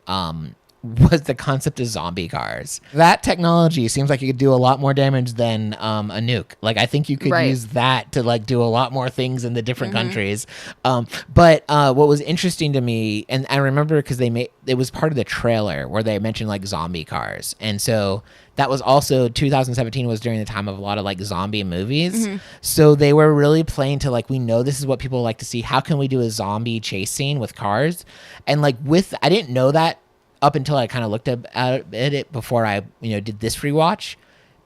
was the concept of zombie cars. That technology seems like it could do a lot more damage than a nuke. Like, I think you could use that to like do a lot more things in the different countries. But what was interesting to me, and I remember because it was part of the trailer where they mentioned like zombie cars, and so that was also 2017 was during the time of a lot of like zombie movies. So they were really playing to like, we know this is what people like to see. How can we do a zombie chase scene with cars? And like I didn't know that up until I kind of looked at it before I did this rewatch,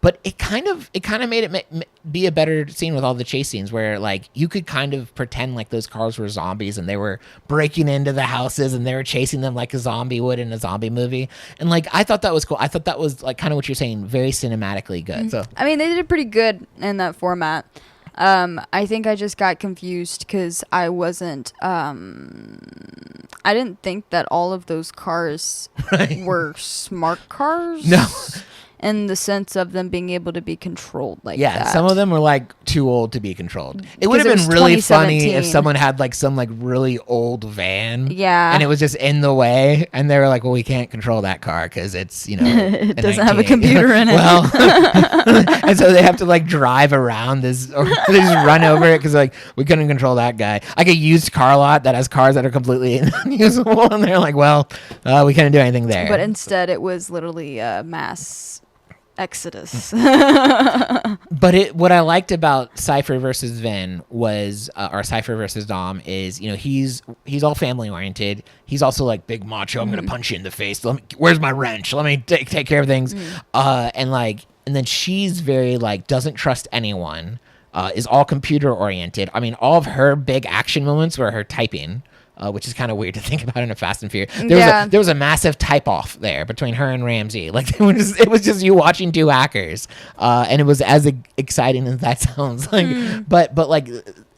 but it kind of made it be a better scene with all the chase scenes where like you could kind of pretend like those cars were zombies and they were breaking into the houses and they were chasing them like a zombie would in a zombie movie. And like I thought that was cool. I thought that was like kind of what you're saying, very cinematically good. So I mean, they did pretty good in that format. I think I just got confused because I wasn't. I didn't think that all of those cars were smart cars. No. In the sense of them being able to be controlled like that. Yeah, some of them were like too old to be controlled. It would have been really funny if someone had like some like really old van. Yeah. And it was just in the way. And they were like, well, we can't control that car because it's, it doesn't have a computer in it. Well, and so they have to like drive around this, or they just run over it because like, we couldn't control that guy. Like a used car lot that has cars that are completely unusable. And they're like, well, we couldn't do anything there. But instead it was literally a mass exodus. But what I liked about Cipher versus Vin was, or Cipher versus Dom, is he's all family oriented. He's also like big macho. I'm gonna punch you in the face. Where's my wrench? Let me take care of things. And then she's very like doesn't trust anyone. Is all computer oriented. I mean, all of her big action moments were her typing. Which is kind of weird to think about in a Fast and Furious. There was a massive type off there between her and Ramsey. Like it was just you watching two hackers, and it was as exciting as that sounds. Like, but like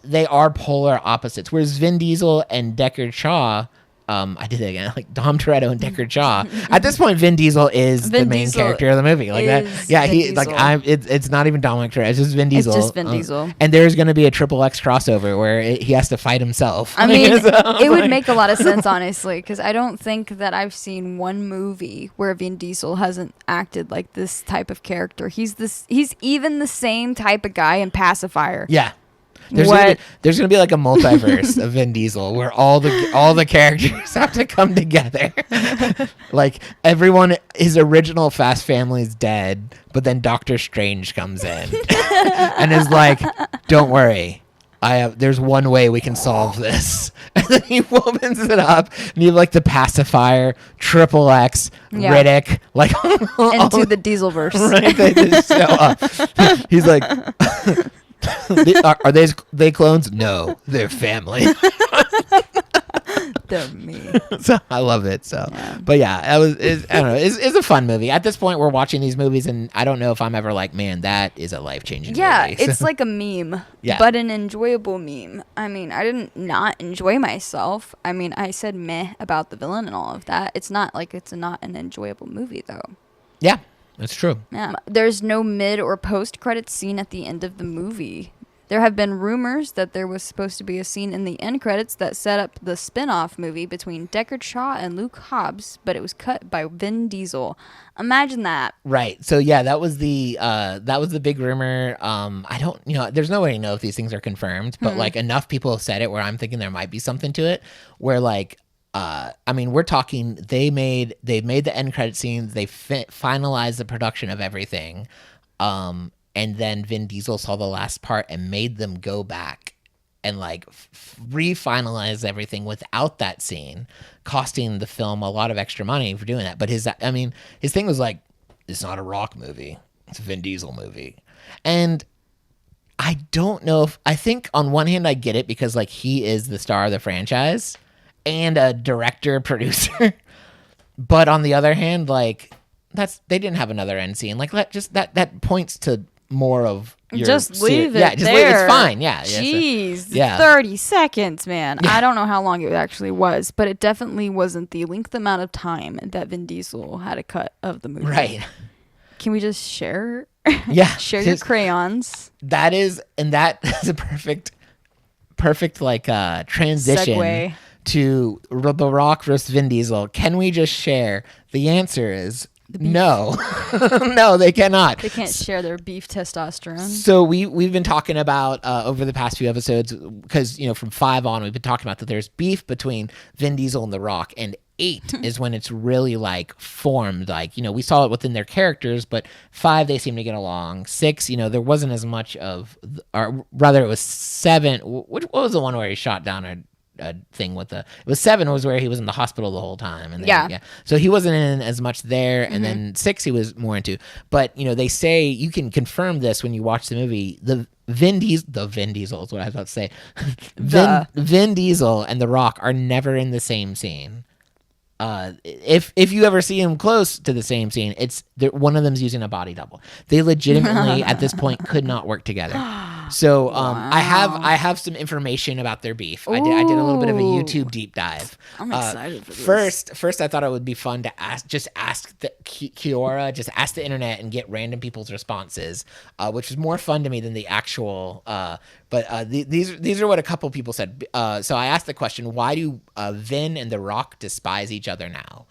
they are polar opposites. Whereas Vin Diesel and Deckard Shaw. I did it again. Like Dom Toretto and Deckard Shaw. At this point, Vin Diesel is the main character of the movie. Like that. Yeah, it's not even Dominic Toretto. It's just Vin Diesel. It's just Vin Diesel. And there's going to be a XXX crossover where he has to fight himself. I mean, it would make a lot of sense, honestly, because I don't think that I've seen one movie where Vin Diesel hasn't acted like this type of character. He's even the same type of guy in Pacifier. Yeah. There's gonna be like a multiverse of Vin Diesel where all the characters have to come together. Like everyone, his original Fast family's dead, but then Doctor Strange comes in and is like, "Don't worry, there's one way we can solve this." And then he opens it up, and you have like the Pacifier, XXX, Riddick, like into the Dieselverse. Right? They just show up. He's like. Are they clones? No, they're family. They're me. So I love it. So, but yeah, I don't know. It's a fun movie. At this point, we're watching these movies, and I don't know if I'm ever like, man, that is a life-changing movie. Yeah, it's like a meme, but an enjoyable meme. I mean, I didn't not enjoy myself. I mean, I said meh about the villain and all of that. It's not like it's not an enjoyable movie, though. Yeah. That's true. Yeah. There's no mid or post credit scene at the end of the movie. There have been rumors that there was supposed to be a scene in the end credits that set up the spin-off movie between Deckard Shaw and Luke Hobbs, but it was cut by Vin Diesel. Imagine that. Right. So yeah, that was the big rumor. I don't, there's no way to know if these things are confirmed, but like enough people have said it where I'm thinking there might be something to it. Where like, I mean, we're talking. They made the end credit scenes. They finalized the production of everything, and then Vin Diesel saw the last part and made them go back and like refinalize everything without that scene, costing the film a lot of extra money for doing that. But his thing was like, it's not a Rock movie; it's a Vin Diesel movie, and I don't know if I think on one hand I get it because like he is the star of the franchise. And a director, producer, but on the other hand, like they didn't have another end scene. Like that points to more of your just leave it. Yeah, just there. Leave it's fine. Yeah, jeez, yeah. 30 seconds, man. Yeah. I don't know how long it actually was, but it definitely wasn't the length amount of time that Vin Diesel had a cut of the movie. Right. Can we just share? Yeah, share your crayons. That is a perfect like transition. Segue. to The Rock versus Vin Diesel, can we just share? The answer is no. No, they cannot. They can't share their beef testosterone. So we've been talking about over the past few episodes, because from 5 on we've been talking about that there's beef between Vin Diesel and The Rock, and 8 is when it's really like formed. Like we saw it within their characters, but 5 they seem to get along. 6, there wasn't as much of, or rather it was 7. What was the one where he shot down a thing with it was 7 was where he was in the hospital the whole time, and then, so he wasn't in as much there, and then 6 he was more into. But they say, you can confirm this when you watch the movie, the Vin Diesel is what I was about to say. Vin Diesel and The Rock are never in the same scene. If you ever see him close to the same scene, one of them's using a body double. They legitimately at this point could not work together. So Wow. I have some information about their beef. I did a little bit of a YouTube deep dive. I'm excited for this. First I thought it would be fun to ask the Kiora, just ask the internet and get random people's responses, which is more fun to me than the actual. But these are what a couple people said. So I asked the question, why do Vin and The Rock despise each other now?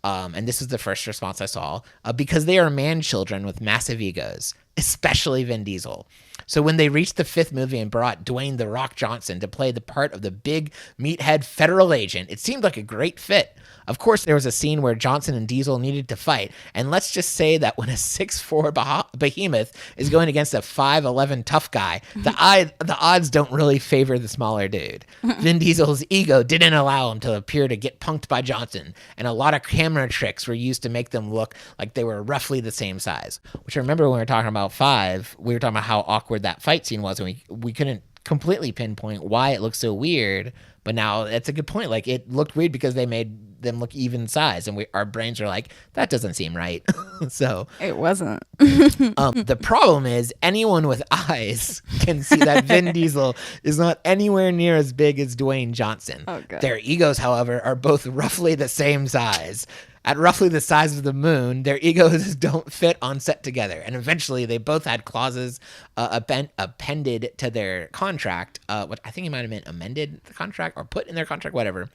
And this is the first response I saw. Because they are man children with massive egos, especially Vin Diesel. So when they reached the 5th movie and brought Dwayne "The Rock" Johnson to play the part of the big meathead federal agent, it seemed like a great fit. Of course, there was a scene where Johnson and Diesel needed to fight, and let's just say that when a 6'4" behemoth is going against a 5'11" tough guy, the odds don't really favor the smaller dude. Vin Diesel's ego didn't allow him to appear to get punked by Johnson, and a lot of camera tricks were used to make them look like they were roughly the same size. Which I remember when we were talking about 5, we were talking about how awkward that fight scene was, and we couldn't completely pinpoint why it looked so weird. But now that's a good point. Like, it looked weird because they made them look even size, and our brains are like, that doesn't seem right. So it wasn't. The problem is, anyone with eyes can see that Vin Diesel is not anywhere near as big as Dwayne Johnson. Oh, God. Their egos, however, are both roughly the same size. At roughly the size of the moon, their egos don't fit on set together. And eventually, they both had clauses appended to their contract, what I think he might have meant amended the contract or put in their contract, whatever,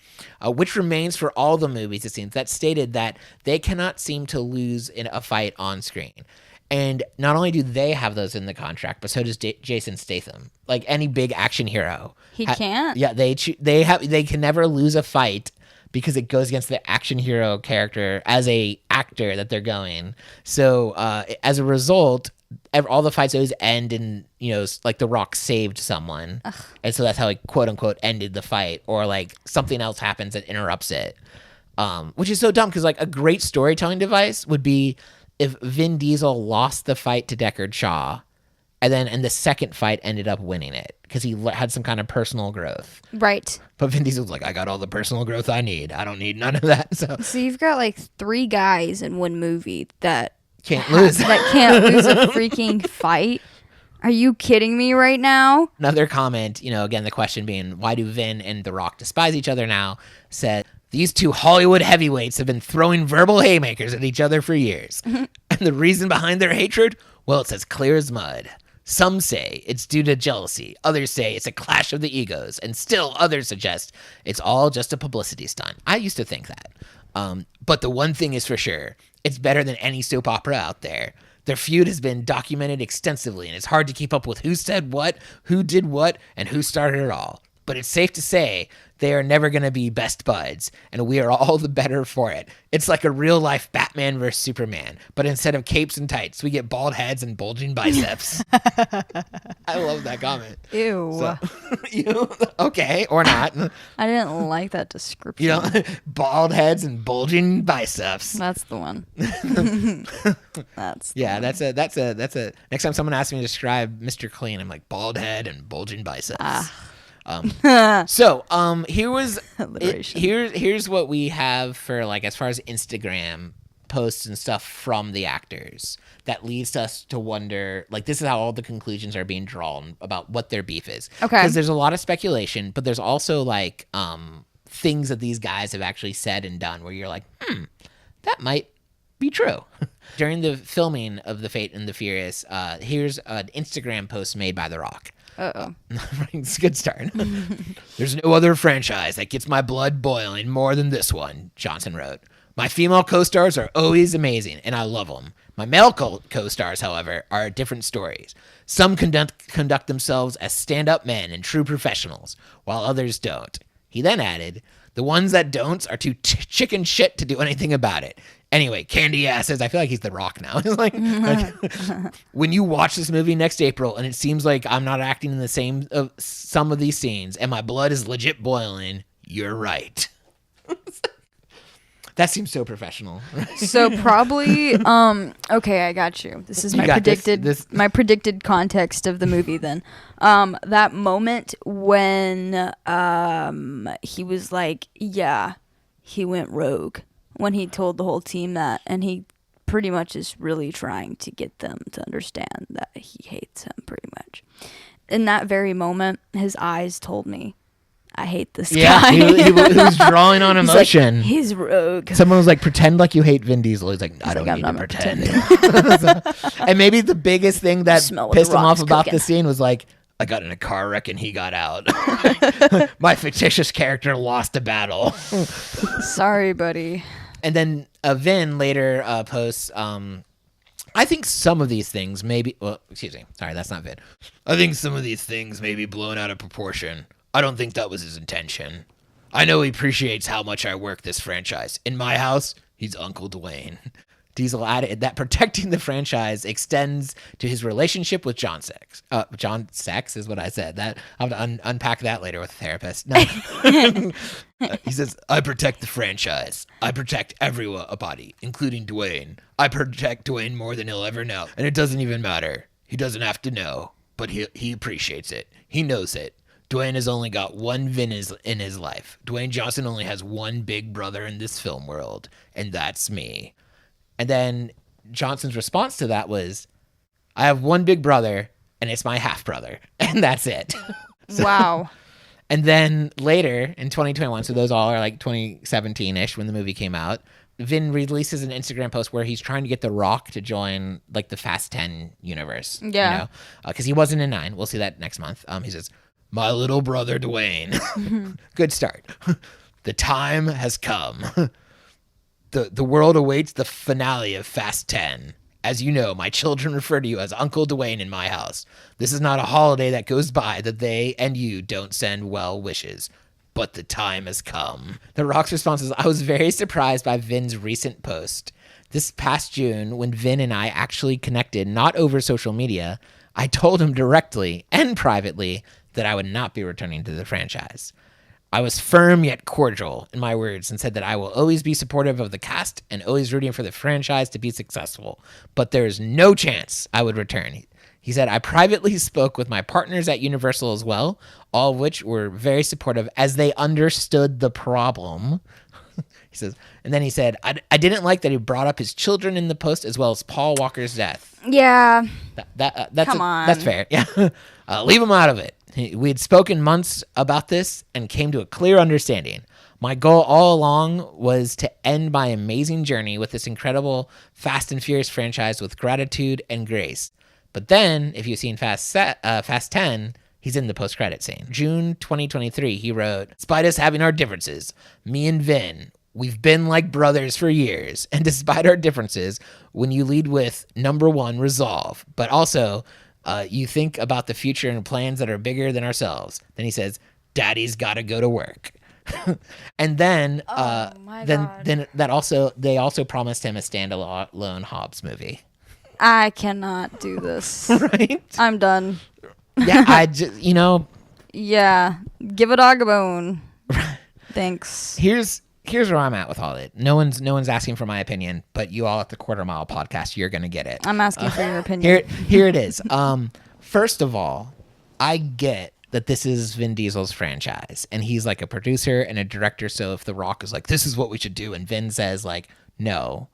which remains for all the movies, it seems, that stated that they cannot seem to lose in a fight on screen. And not only do they have those in the contract, but so does Jason Statham. Like any big action hero. He can't? Yeah, they can never lose a fight, because it goes against the action hero character as a actor that they're going. So as a result, all the fights always end in, like The Rock saved someone. Ugh. And so that's how he quote unquote ended the fight, or like something else happens that interrupts it. Which is so dumb, because like a great storytelling device would be if Vin Diesel lost the fight to Deckard Shaw, and the second fight ended up winning it because he had some kind of personal growth. Right. But Vin Diesel's like, I got all the personal growth I need. I don't need none of that. So you've got like 3 guys in one movie that can't lose. That can't lose a freaking fight. Are you kidding me right now? Another comment, again, the question being, why do Vin and The Rock despise each other now? Said, these 2 Hollywood heavyweights have been throwing verbal haymakers at each other for years. And the reason behind their hatred? Well, it's as clear as mud. Some say it's due to jealousy. Others say it's a clash of the egos. And still others suggest it's all just a publicity stunt. I used to think that. But the one thing is for sure, it's better than any soap opera out there. Their feud has been documented extensively, and it's hard to keep up with who said what, who did what, and who started it all. But it's safe to say they are never going to be best buds, and we are all the better for it. It's like a real-life Batman versus Superman, but instead of capes and tights, we get bald heads and bulging biceps. I love that comment. Ew. So, okay, or not. I didn't like that description. Bald heads and bulging biceps. That's the one. That's a. Next time someone asks me to describe Mr. Clean, I'm like, bald head and bulging biceps. Here's what we have for, like, as far as Instagram posts and stuff from the actors that leads us to wonder, like, this is how all the conclusions are being drawn about what their beef is. Okay. Because there's a lot of speculation, but there's also like things that these guys have actually said and done where you're like, that might be true. During the filming of The Fate and the Furious, here's an Instagram post made by The Rock. It's a good start. There's no other franchise that gets my blood boiling more than this one, Johnson wrote. My female co-stars are always amazing, and I love them. My male co-stars, however, are different stories. Some conduct themselves as stand-up men and true professionals, while others don't. He then added, the ones that don't are too chicken shit to do anything about it. Anyway, Candy Ass says, I feel like he's The Rock now. He's like, when you watch this movie next April and it seems like I'm not acting in the same some of these scenes and my blood is legit boiling, you're right. That seems so professional. So probably, okay, I got you. This is my my predicted context of the movie then. That moment when he was like, yeah, he went rogue. When he told the whole team that, and he pretty much is really trying to get them to understand that he hates him pretty much. In that very moment, his eyes told me, I hate this guy. Yeah, he was drawing on emotion. He's rogue. Someone was like, pretend like you hate Vin Diesel. He's like, I don't need to pretend. And maybe the biggest thing that pissed him off about the scene was like, I got in a car wreck and he got out. My fictitious character lost a battle. Sorry, buddy. And then Vin later posts, I think some of these things may be, well, excuse me. Sorry, that's not Vin. I think some of these things may be blown out of proportion. I don't think that was his intention. I know he appreciates how much I work this franchise. In my house, he's Uncle Dwayne. Diesel added that protecting the franchise extends to his relationship with John Sex. John Sex is what I said. That I'll have to unpack that later with a therapist. No. He says, I protect the franchise. I protect everybody, including Dwayne. I protect Dwayne more than he'll ever know. And it doesn't even matter. He doesn't have to know, but he appreciates it. He knows it. Dwayne has only got one Vin in his life. Dwayne Johnson only has one big brother in this film world, and that's me. And then Johnson's response to that was, I have one big brother, and it's my half brother, and that's it. Wow. And then later in 2021, so those all are like 2017-ish when the movie came out, Vin releases an Instagram post where he's trying to get The Rock to join like the Fast 10 universe. Yeah. You know? Because he wasn't in 9. We'll see that next month. He says, my little brother Dwayne. Good start. The time has come. The world awaits the finale of Fast 10. As you know, my children refer to you as Uncle Dwayne in my house. This is not a holiday that goes by that they and you don't send well wishes. But the time has come. The Rock's response is, I was very surprised by Vin's recent post. This past June, when Vin and I actually connected, not over social media, I told him directly and privately that I would not be returning to the franchise. I was firm yet cordial in my words and said that I will always be supportive of the cast and always rooting for the franchise to be successful, but there is no chance I would return. He said, I privately spoke with my partners at Universal as well, all of which were very supportive as they understood the problem. He says, and then he said, I didn't like that he brought up his children in the post as well as Paul Walker's death. Yeah. That's fair. Yeah. Leave him out of it. We had spoken months about this and came to a clear understanding. My goal all along was to end my amazing journey with this incredible Fast and Furious franchise with gratitude and grace. But then, if you've seen Fast 10, he's in the post-credit scene. June 2023, he wrote, despite us having our differences, me and Vin, we've been like brothers for years. And despite our differences, when you lead with, number one, resolve, but also you think about the future and plans that are bigger than ourselves. Then he says, Daddy's got to go to work. And then, then they also promised him a standalone Hobbs movie. I cannot do this. Right? I'm done. Yeah, I just, Yeah, give a dog a bone. Thanks. Here's where I'm at with all it. No one's asking for my opinion, but you all at the Quarter Mile podcast, you're gonna get it. I'm asking for your opinion. Here it is. First of all, I get that this is Vin Diesel's franchise, and he's like a producer and a director. So if The Rock is like, this is what we should do, and Vin says like, no,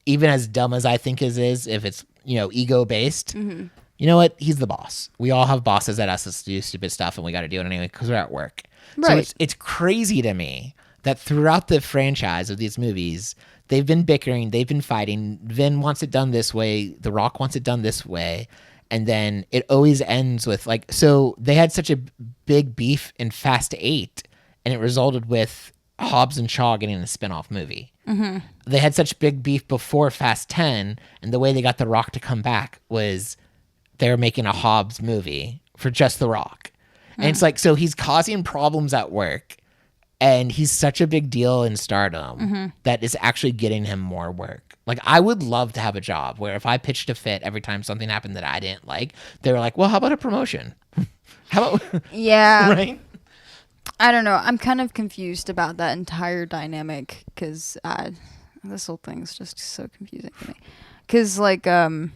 even as dumb as I think it is, if it's ego based, you know what? He's the boss. We all have bosses that ask us to do stupid stuff, and we got to do it anyway because we're at work. Right. So it's crazy to me that throughout the franchise of these movies, they've been bickering, they've been fighting. Vin wants it done this way, The Rock wants it done this way, And then it always ends with like, so they had such a big beef in Fast 8, and it resulted with Hobbs and Shaw getting a spin-off movie. Mm-hmm. They had such big beef before Fast 10, and the way they got The Rock to come back was they were making a Hobbs movie for just The Rock. And it's like, so he's causing problems at work, and he's such a big deal in stardom that is actually getting him more work. Like, I would love to have a job where if I pitched a fit every time something happened that I didn't like, they were like, well, how about a promotion? How about... Yeah. Right? I don't know. I'm kind of confused about that entire dynamic because this whole thing's just so confusing to me. Because, like, yeah,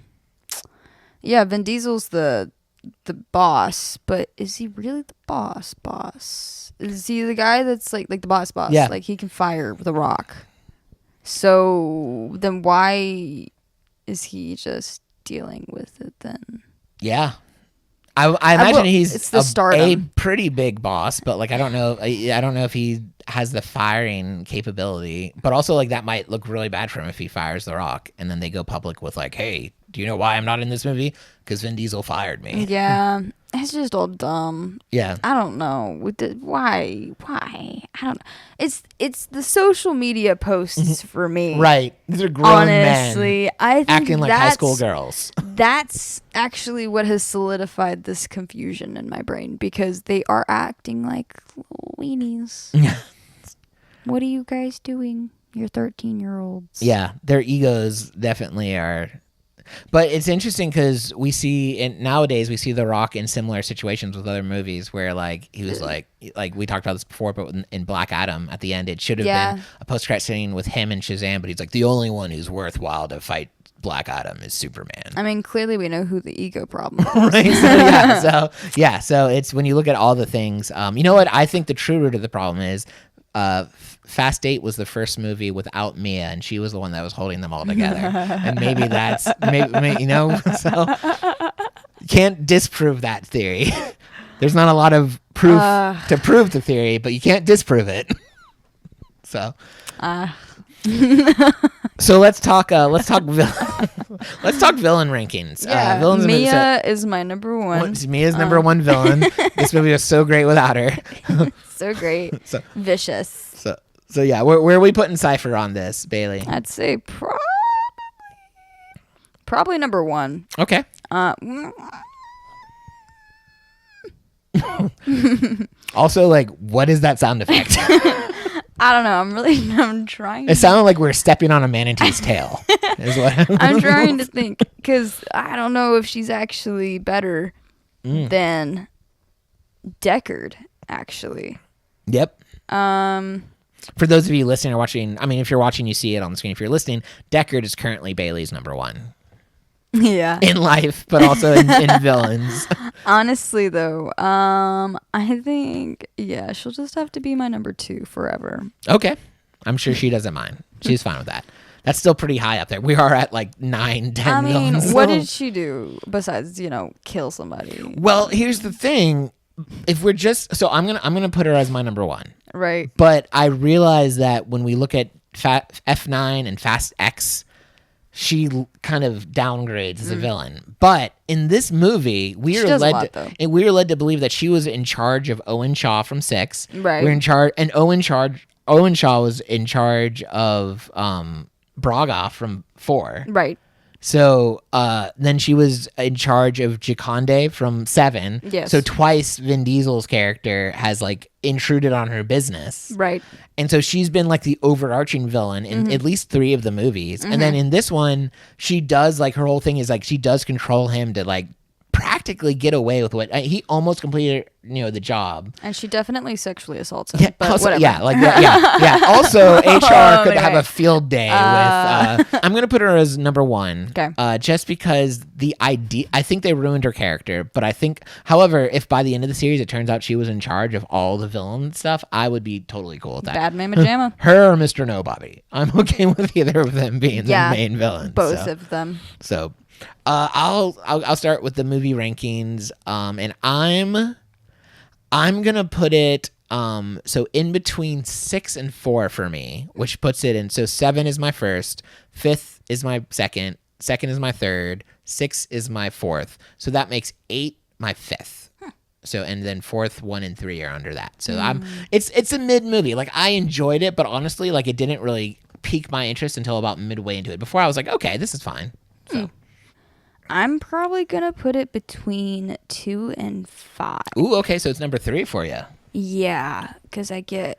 Vin Diesel's the boss, but is he really the boss? Is he the guy that's like the boss? Yeah. Like, he can fire The Rock. So then why is he just dealing with it then? Yeah. I imagine he's a pretty big boss, but like I don't know if he has the firing capability. But also like that might look really bad for him if he fires The Rock and then they go public with like, hey, do you know why I'm not in this movie? Because Vin Diesel fired me. Yeah, it's just all dumb. Yeah, I don't know why. I don't know. It's the social media posts for me. Right, these are grown honestly, men I think acting like high school girls. That's actually what has solidified this confusion in my brain because they are acting like little weenies. What are you guys doing? You're 13-year-olds. Yeah, their egos definitely are. But it's interesting because nowadays we see The Rock in similar situations with other movies where like he was like we talked about this before, but in Black Adam at the end it should have been a post-credit scene with him and Shazam, but he's like the only one who's worthwhile to fight Black Adam is Superman. I mean, clearly we know who the ego problem is. Right? So it's when you look at all the things, you know what I think the true root of the problem is. Fast 8 was the first movie without Mia, and she was the one that was holding them all together. And maybe that's, you know, so you can't disprove that theory. There's not a lot of proof to prove the theory, but you can't disprove it. So, so let's talk villain rankings. Yeah, Mia is my number one. Mia's number one villain. This movie was so great without her. So great. Vicious. So yeah, where are we putting Cipher on this, Bailey? I'd say probably number one. Okay. Also, like, what is that sound effect? I don't know. I'm trying. It sounded like we were stepping on a manatee's tail. Is what I'm trying to think because I don't know if she's actually better than Deckard. Actually. Yep. For those of you listening or watching, I mean, if you're watching, you see it on the screen. If you're listening, Deckard is currently Bailey's number one. Yeah. In life, but also in villains. Honestly, though, I think, she'll just have to be my number two forever. Okay. I'm sure she doesn't mind. She's fine with that. That's still pretty high up there. We are at like 9, 10 villains. What did she do besides, kill somebody? Well, here's the thing. If we're just I'm gonna put her as my number one, right? But I realize that when we look at F9 and Fast X, she kind of downgrades as a villain. But in this movie, we are led to believe that she was in charge of Owen Shaw from 6. Right. We're in charge, and Owen Shaw was in charge of Braga from 4. Right. So then she was in charge of Gioconde from 7. Yes. So twice Vin Diesel's character has like intruded on her business. Right. And so she's been like the overarching villain in at least 3 of the movies. And then in this one, she does like her whole thing is like she does control him to like practically get away with what he almost completed, the job. And she definitely sexually assaults him. Yeah, but also, whatever. yeah. Also, HR could have a field day with. I'm gonna put her as number one. Okay. Just because the idea, I think they ruined her character. But I think, however, if by the end of the series it turns out she was in charge of all the villain stuff, I would be totally cool with that. Bad Mama Jamma. Her or Mr. Nobody. I'm okay with either of them being the main villain. Both of them. So. I'll start with the movie rankings, and I'm gonna put it so in between 6 and 4 for me, which puts it in. So 7 is my first, 5th is my second is my third, 6 is my 4th. So that makes 8 my 5th. So, and then 4th, 1, and 3 are under that. So it's a mid movie. Like, I enjoyed it, but honestly, like, it didn't really pique my interest until about midway into it. Before I was like, okay, this is fine. So. I'm probably gonna put it between 2 and 5. Ooh, okay, so it's number 3 for you. Yeah, because I get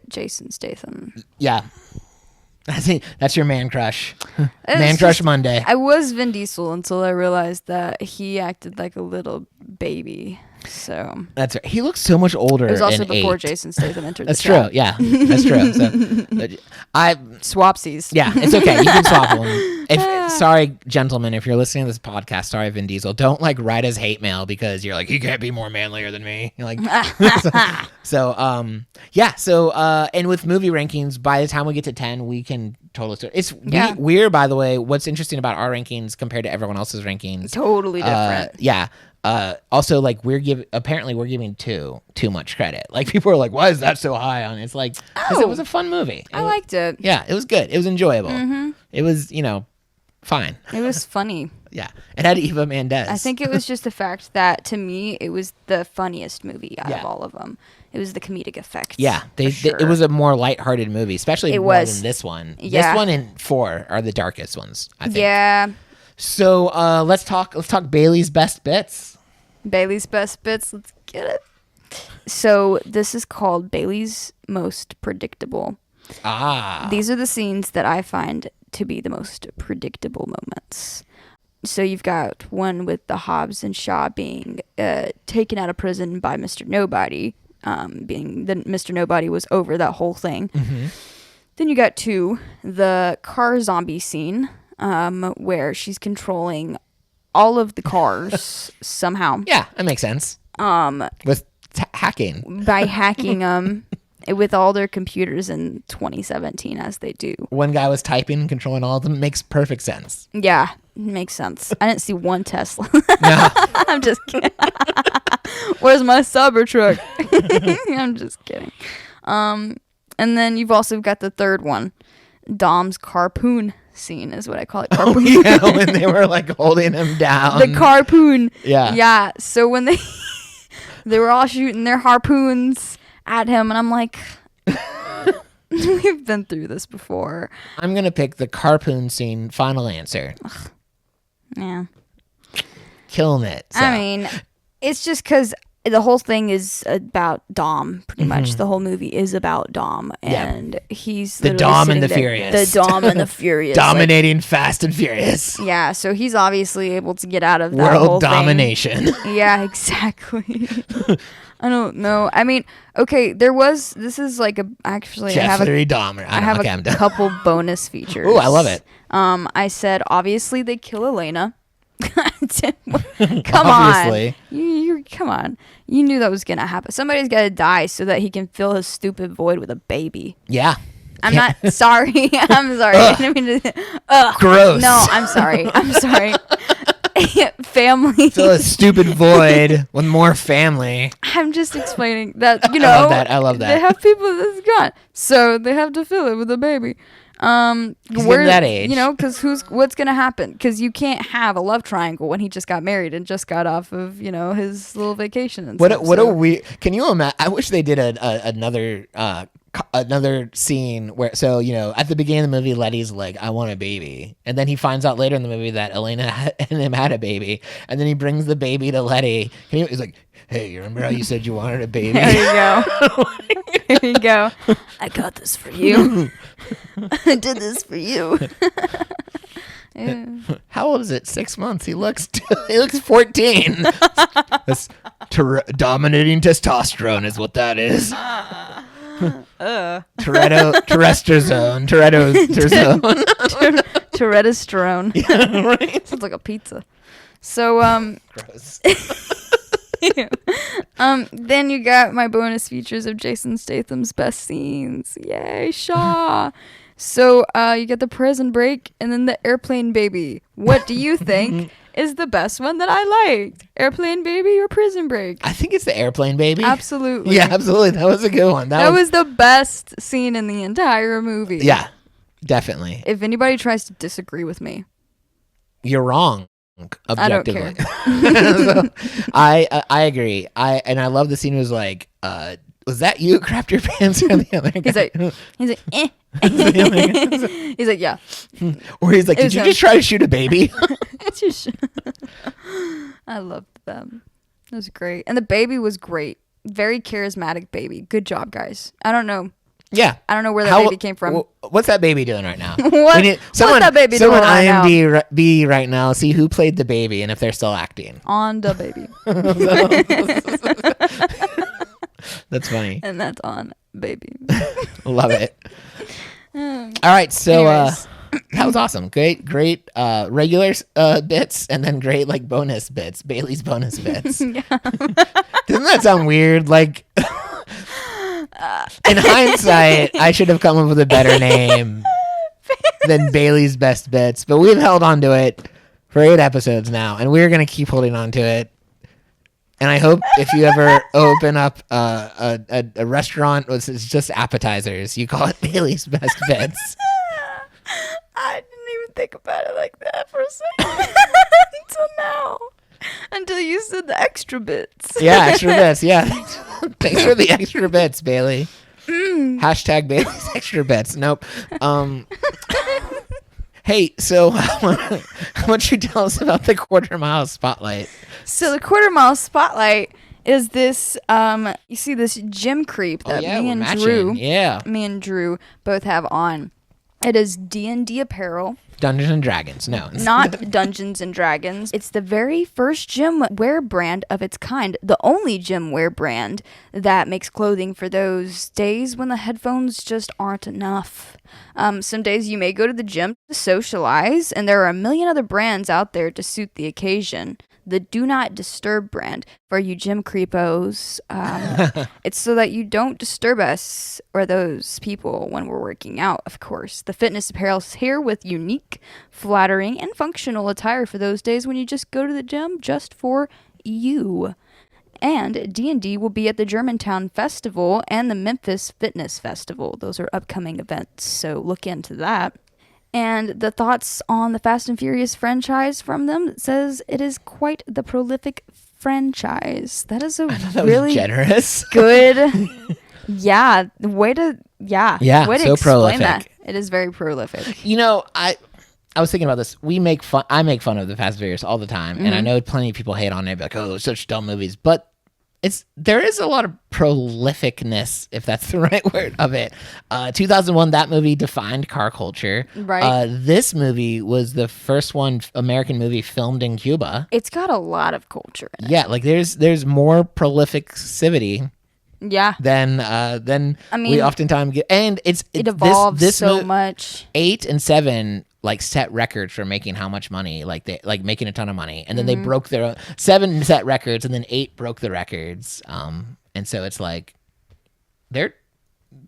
Jason Statham. Yeah. I think that's your man crush. Man crush Monday. I was Vin Diesel until I realized that he acted like a little baby. So that's right. He looks so much older. It was also in before 8. Jason Statham entered That's the chat. true. Yeah, that's true. So, Swapsies. Yeah, it's okay. You can swap them. Sorry, gentlemen, if you're listening to this podcast, sorry, Vin Diesel. Don't like write us hate mail because you're like, he can't be more manlier than me. You're like, and with movie rankings, by the time we get to 10, we can totally start. It's weird, by the way. What's interesting about our rankings compared to everyone else's rankings? Totally different. Yeah. Also, like, apparently we're giving too much credit. Like, people are like, why is that so high on it? It's like, because it was a fun movie. I liked it. Yeah, it was good. It was enjoyable. Mm-hmm. It was, fine. It was funny. Yeah. It had Eva Mendes. I think it was just the fact that, to me, it was the funniest movie out of all of them. It was the comedic effects. Yeah. It was a more lighthearted movie, especially more than this one. Yeah. This one and 4 are the darkest ones, I think. Yeah. So let's talk Bailey's best bits. Bailey's best bits. Let's get it. So this is called Bailey's most predictable. These are the scenes that I find to be the most predictable moments. So you've got one with the Hobbs and Shaw being taken out of prison by Mr. Nobody, being that Mr. Nobody was over that whole thing. Mm-hmm. Then you got 2, the car zombie scene, where she's controlling all of the cars somehow. Yeah, that makes sense. With hacking. By hacking them with all their computers in 2017, as they do. One guy was typing and controlling all of them. Makes perfect sense. Yeah, makes sense. I didn't see one Tesla. No. I'm just kidding. Where's my Cybertruck? I'm just kidding. And then you've also got the third one, Dom's carpoon scene is what I call it. Carpoon. Oh, yeah, when they were like holding him down. The carpoon. Yeah. Yeah. So when they were all shooting their harpoons at him, and I'm like, we've been through this before. I'm gonna pick the carpoon scene. Final answer. Ugh. Yeah. Killing it. So. I mean, it's just because the whole thing is about Dom, pretty much. The whole movie is about Dom, and he's the Dom and the Furious. The Dom and the Furious. Dominating Fast and Furious. Yeah, so he's obviously able to get out of that world whole domination. Thing. Yeah, exactly. I don't know. I mean, okay, this is like actually Jeffrey Dahmer. I have a couple bonus features. Oh, I love it. I said, obviously they kill Elena. Come Obviously. on. You come on. You knew that was going to happen. Somebody's got to die so that he can fill his stupid void with a baby. Yeah. I'm not sorry. I'm sorry. I didn't mean to, gross. No, I'm sorry. I'm sorry. Family. Fill a stupid void with more family. I'm just explaining that, I love that. They have people that's gone. So they have to fill it with a baby. We're that age, because what's gonna happen? Because you can't have a love triangle when he just got married and just got off of his little vacation. And Can you imagine? I wish they did another scene where at the beginning of the movie, Letty's like, I want a baby, and then he finds out later in the movie that Elena and him had a baby, and then he brings the baby to Letty. He's like, hey, you remember how you said you wanted a baby? There you go. There you go. I got this for you. I did this for you. Yeah. How old is it? 6 months. He looks 14. That's dominating testosterone is what that is. Testosterone. Testosterone. Yeah, right. Sounds like a pizza. So Gross. Then you got my bonus features of Jason Statham's best scenes. Yay, Shaw. So you get the prison break and then the airplane baby. What do you think is the best one that I liked? Airplane baby or prison break? I think it's the airplane baby. Absolutely. Yeah, absolutely. That was a good one. That was the best scene in the entire movie. Yeah, definitely. If anybody tries to disagree with me, you're wrong. I don't Objectively. care. So, I agree. I love the scene was like, was that you who crapped your pants or the other guy? He's like, eh. He's like, yeah. Or he's like, did you just try to shoot a baby? I loved them. It was great. And the baby was great. Very charismatic baby. Good job, guys. I don't know. Yeah. I don't know where that baby came from. What's that baby doing right now? What's that baby doing right now? Someone IMDb right now, see who played the baby and if they're still acting. On the baby. That's funny. And that's on baby. Love it. All right, so that was awesome. Great regular bits and then great like bonus bits, Bailey's bonus bits. Yeah. Doesn't that sound weird? Like in hindsight, I should have come up with a better name than Bailey's best bits, but we've held on to it for 8 episodes now, and we're gonna keep holding on to it. And I hope if you ever open up a restaurant with just appetizers, you call it Bailey's Best Bits. I didn't even think about it like that for a second until now. Until you said the extra bits. Yeah, extra bits. Yeah. Thanks for the extra bits, Bailey. Hashtag Bailey's extra bits. Nope. Hey, so why don't you tell us about the quarter mile spotlight? So the quarter mile spotlight is this, you see this gym creep that me and Drew both have on. It is D&D Apparel. Dungeons and Dragons. No. Not Dungeons and Dragons. It's the very first gym wear brand of its kind. The only gym wear brand that makes clothing for those days when the headphones just aren't enough. Some days you may go to the gym to socialize, and there are a million other brands out there to suit the occasion. The Do Not Disturb brand for you gym creepos. It's so that you don't disturb us or those people when we're working out, of course. The fitness apparel is here with unique, flattering, and functional attire for those days when you just go to the gym just for you. And D&D will be at the Germantown Festival and the Memphis Fitness Festival. Those are upcoming events, so look into that. And the thoughts on the Fast and Furious franchise from them says it is quite the prolific franchise. That is really generous. Good. Yeah, way to so prolific. That. It is very prolific. You know, I was thinking about this. I make fun of the Fast and Furious all the time, and I know plenty of people hate on it, like, oh, such dumb movies, but there is a lot of prolificness, if that's the right word, of it. 2001, that movie defined car culture. Right. This movie was the first American movie filmed in Cuba. It's got a lot of culture in it. Yeah, like there's more prolificity. Yeah. Than we oftentimes get, and it evolves this so much. 8 and 7 like set records for making how much money, like they like making a ton of money, and then they broke their own. 7 set records, and then 8 broke the records. And so it's like they're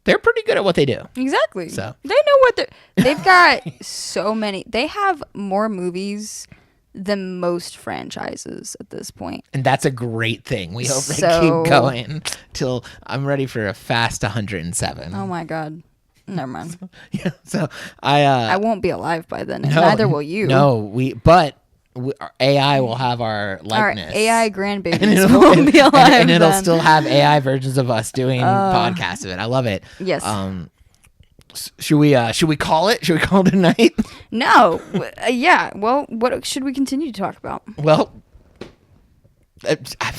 pretty good at what they do. Exactly. So they know they've got so many. They have more movies than most franchises at this point. And that's a great thing. We hope they keep going till I'm ready for a fast 107. Oh my God. Never mind. So I won't be alive by then, and neither will you. No, but our AI will have our likeness. Our AI grandbabies won't be alive, and it'll still have AI versions of us doing podcasts of it. I love it. Yes. Should we call it? Should we call it a night? No. Yeah. Well, what should we continue to talk about? Well,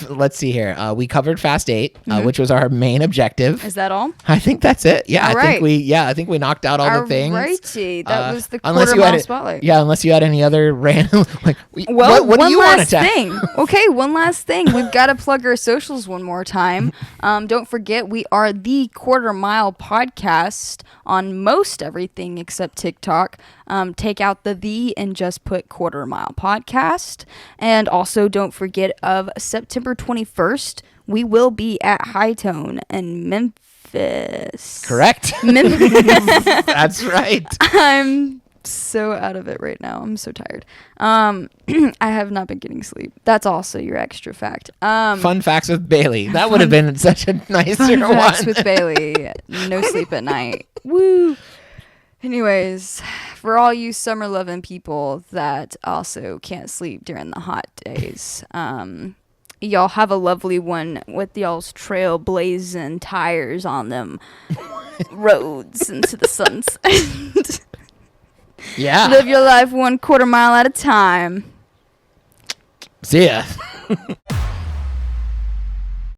let's see here. We covered Fast 8, which was our main objective. Is that all? I think that's it. Yeah, all I think we knocked out all the things. Righty. That was the quarter mile spotlight. Yeah, unless you had any other random what do you want to thing. Okay, one last thing. We've got to plug our socials one more time. Don't forget, we are the Quarter Mile Podcast on most everything except TikTok. Take out the and just put Quarter Mile Podcast. And also don't forget of September 21st, we will be at Hightone in Memphis. Correct. Memphis. That's right. I'm so out of it right now. I'm so tired. I have not been getting sleep. That's also your extra fact. Fun facts with Bailey. That would have been such a nicer fun one. Facts with Bailey. No sleep at night. Woo. Anyways, for all you summer loving people that also can't sleep during the hot days, y'all have a lovely one with y'all's trailblazing tires on them roads into the sunset. Yeah. Live your life 1/4 mile at a time. See ya.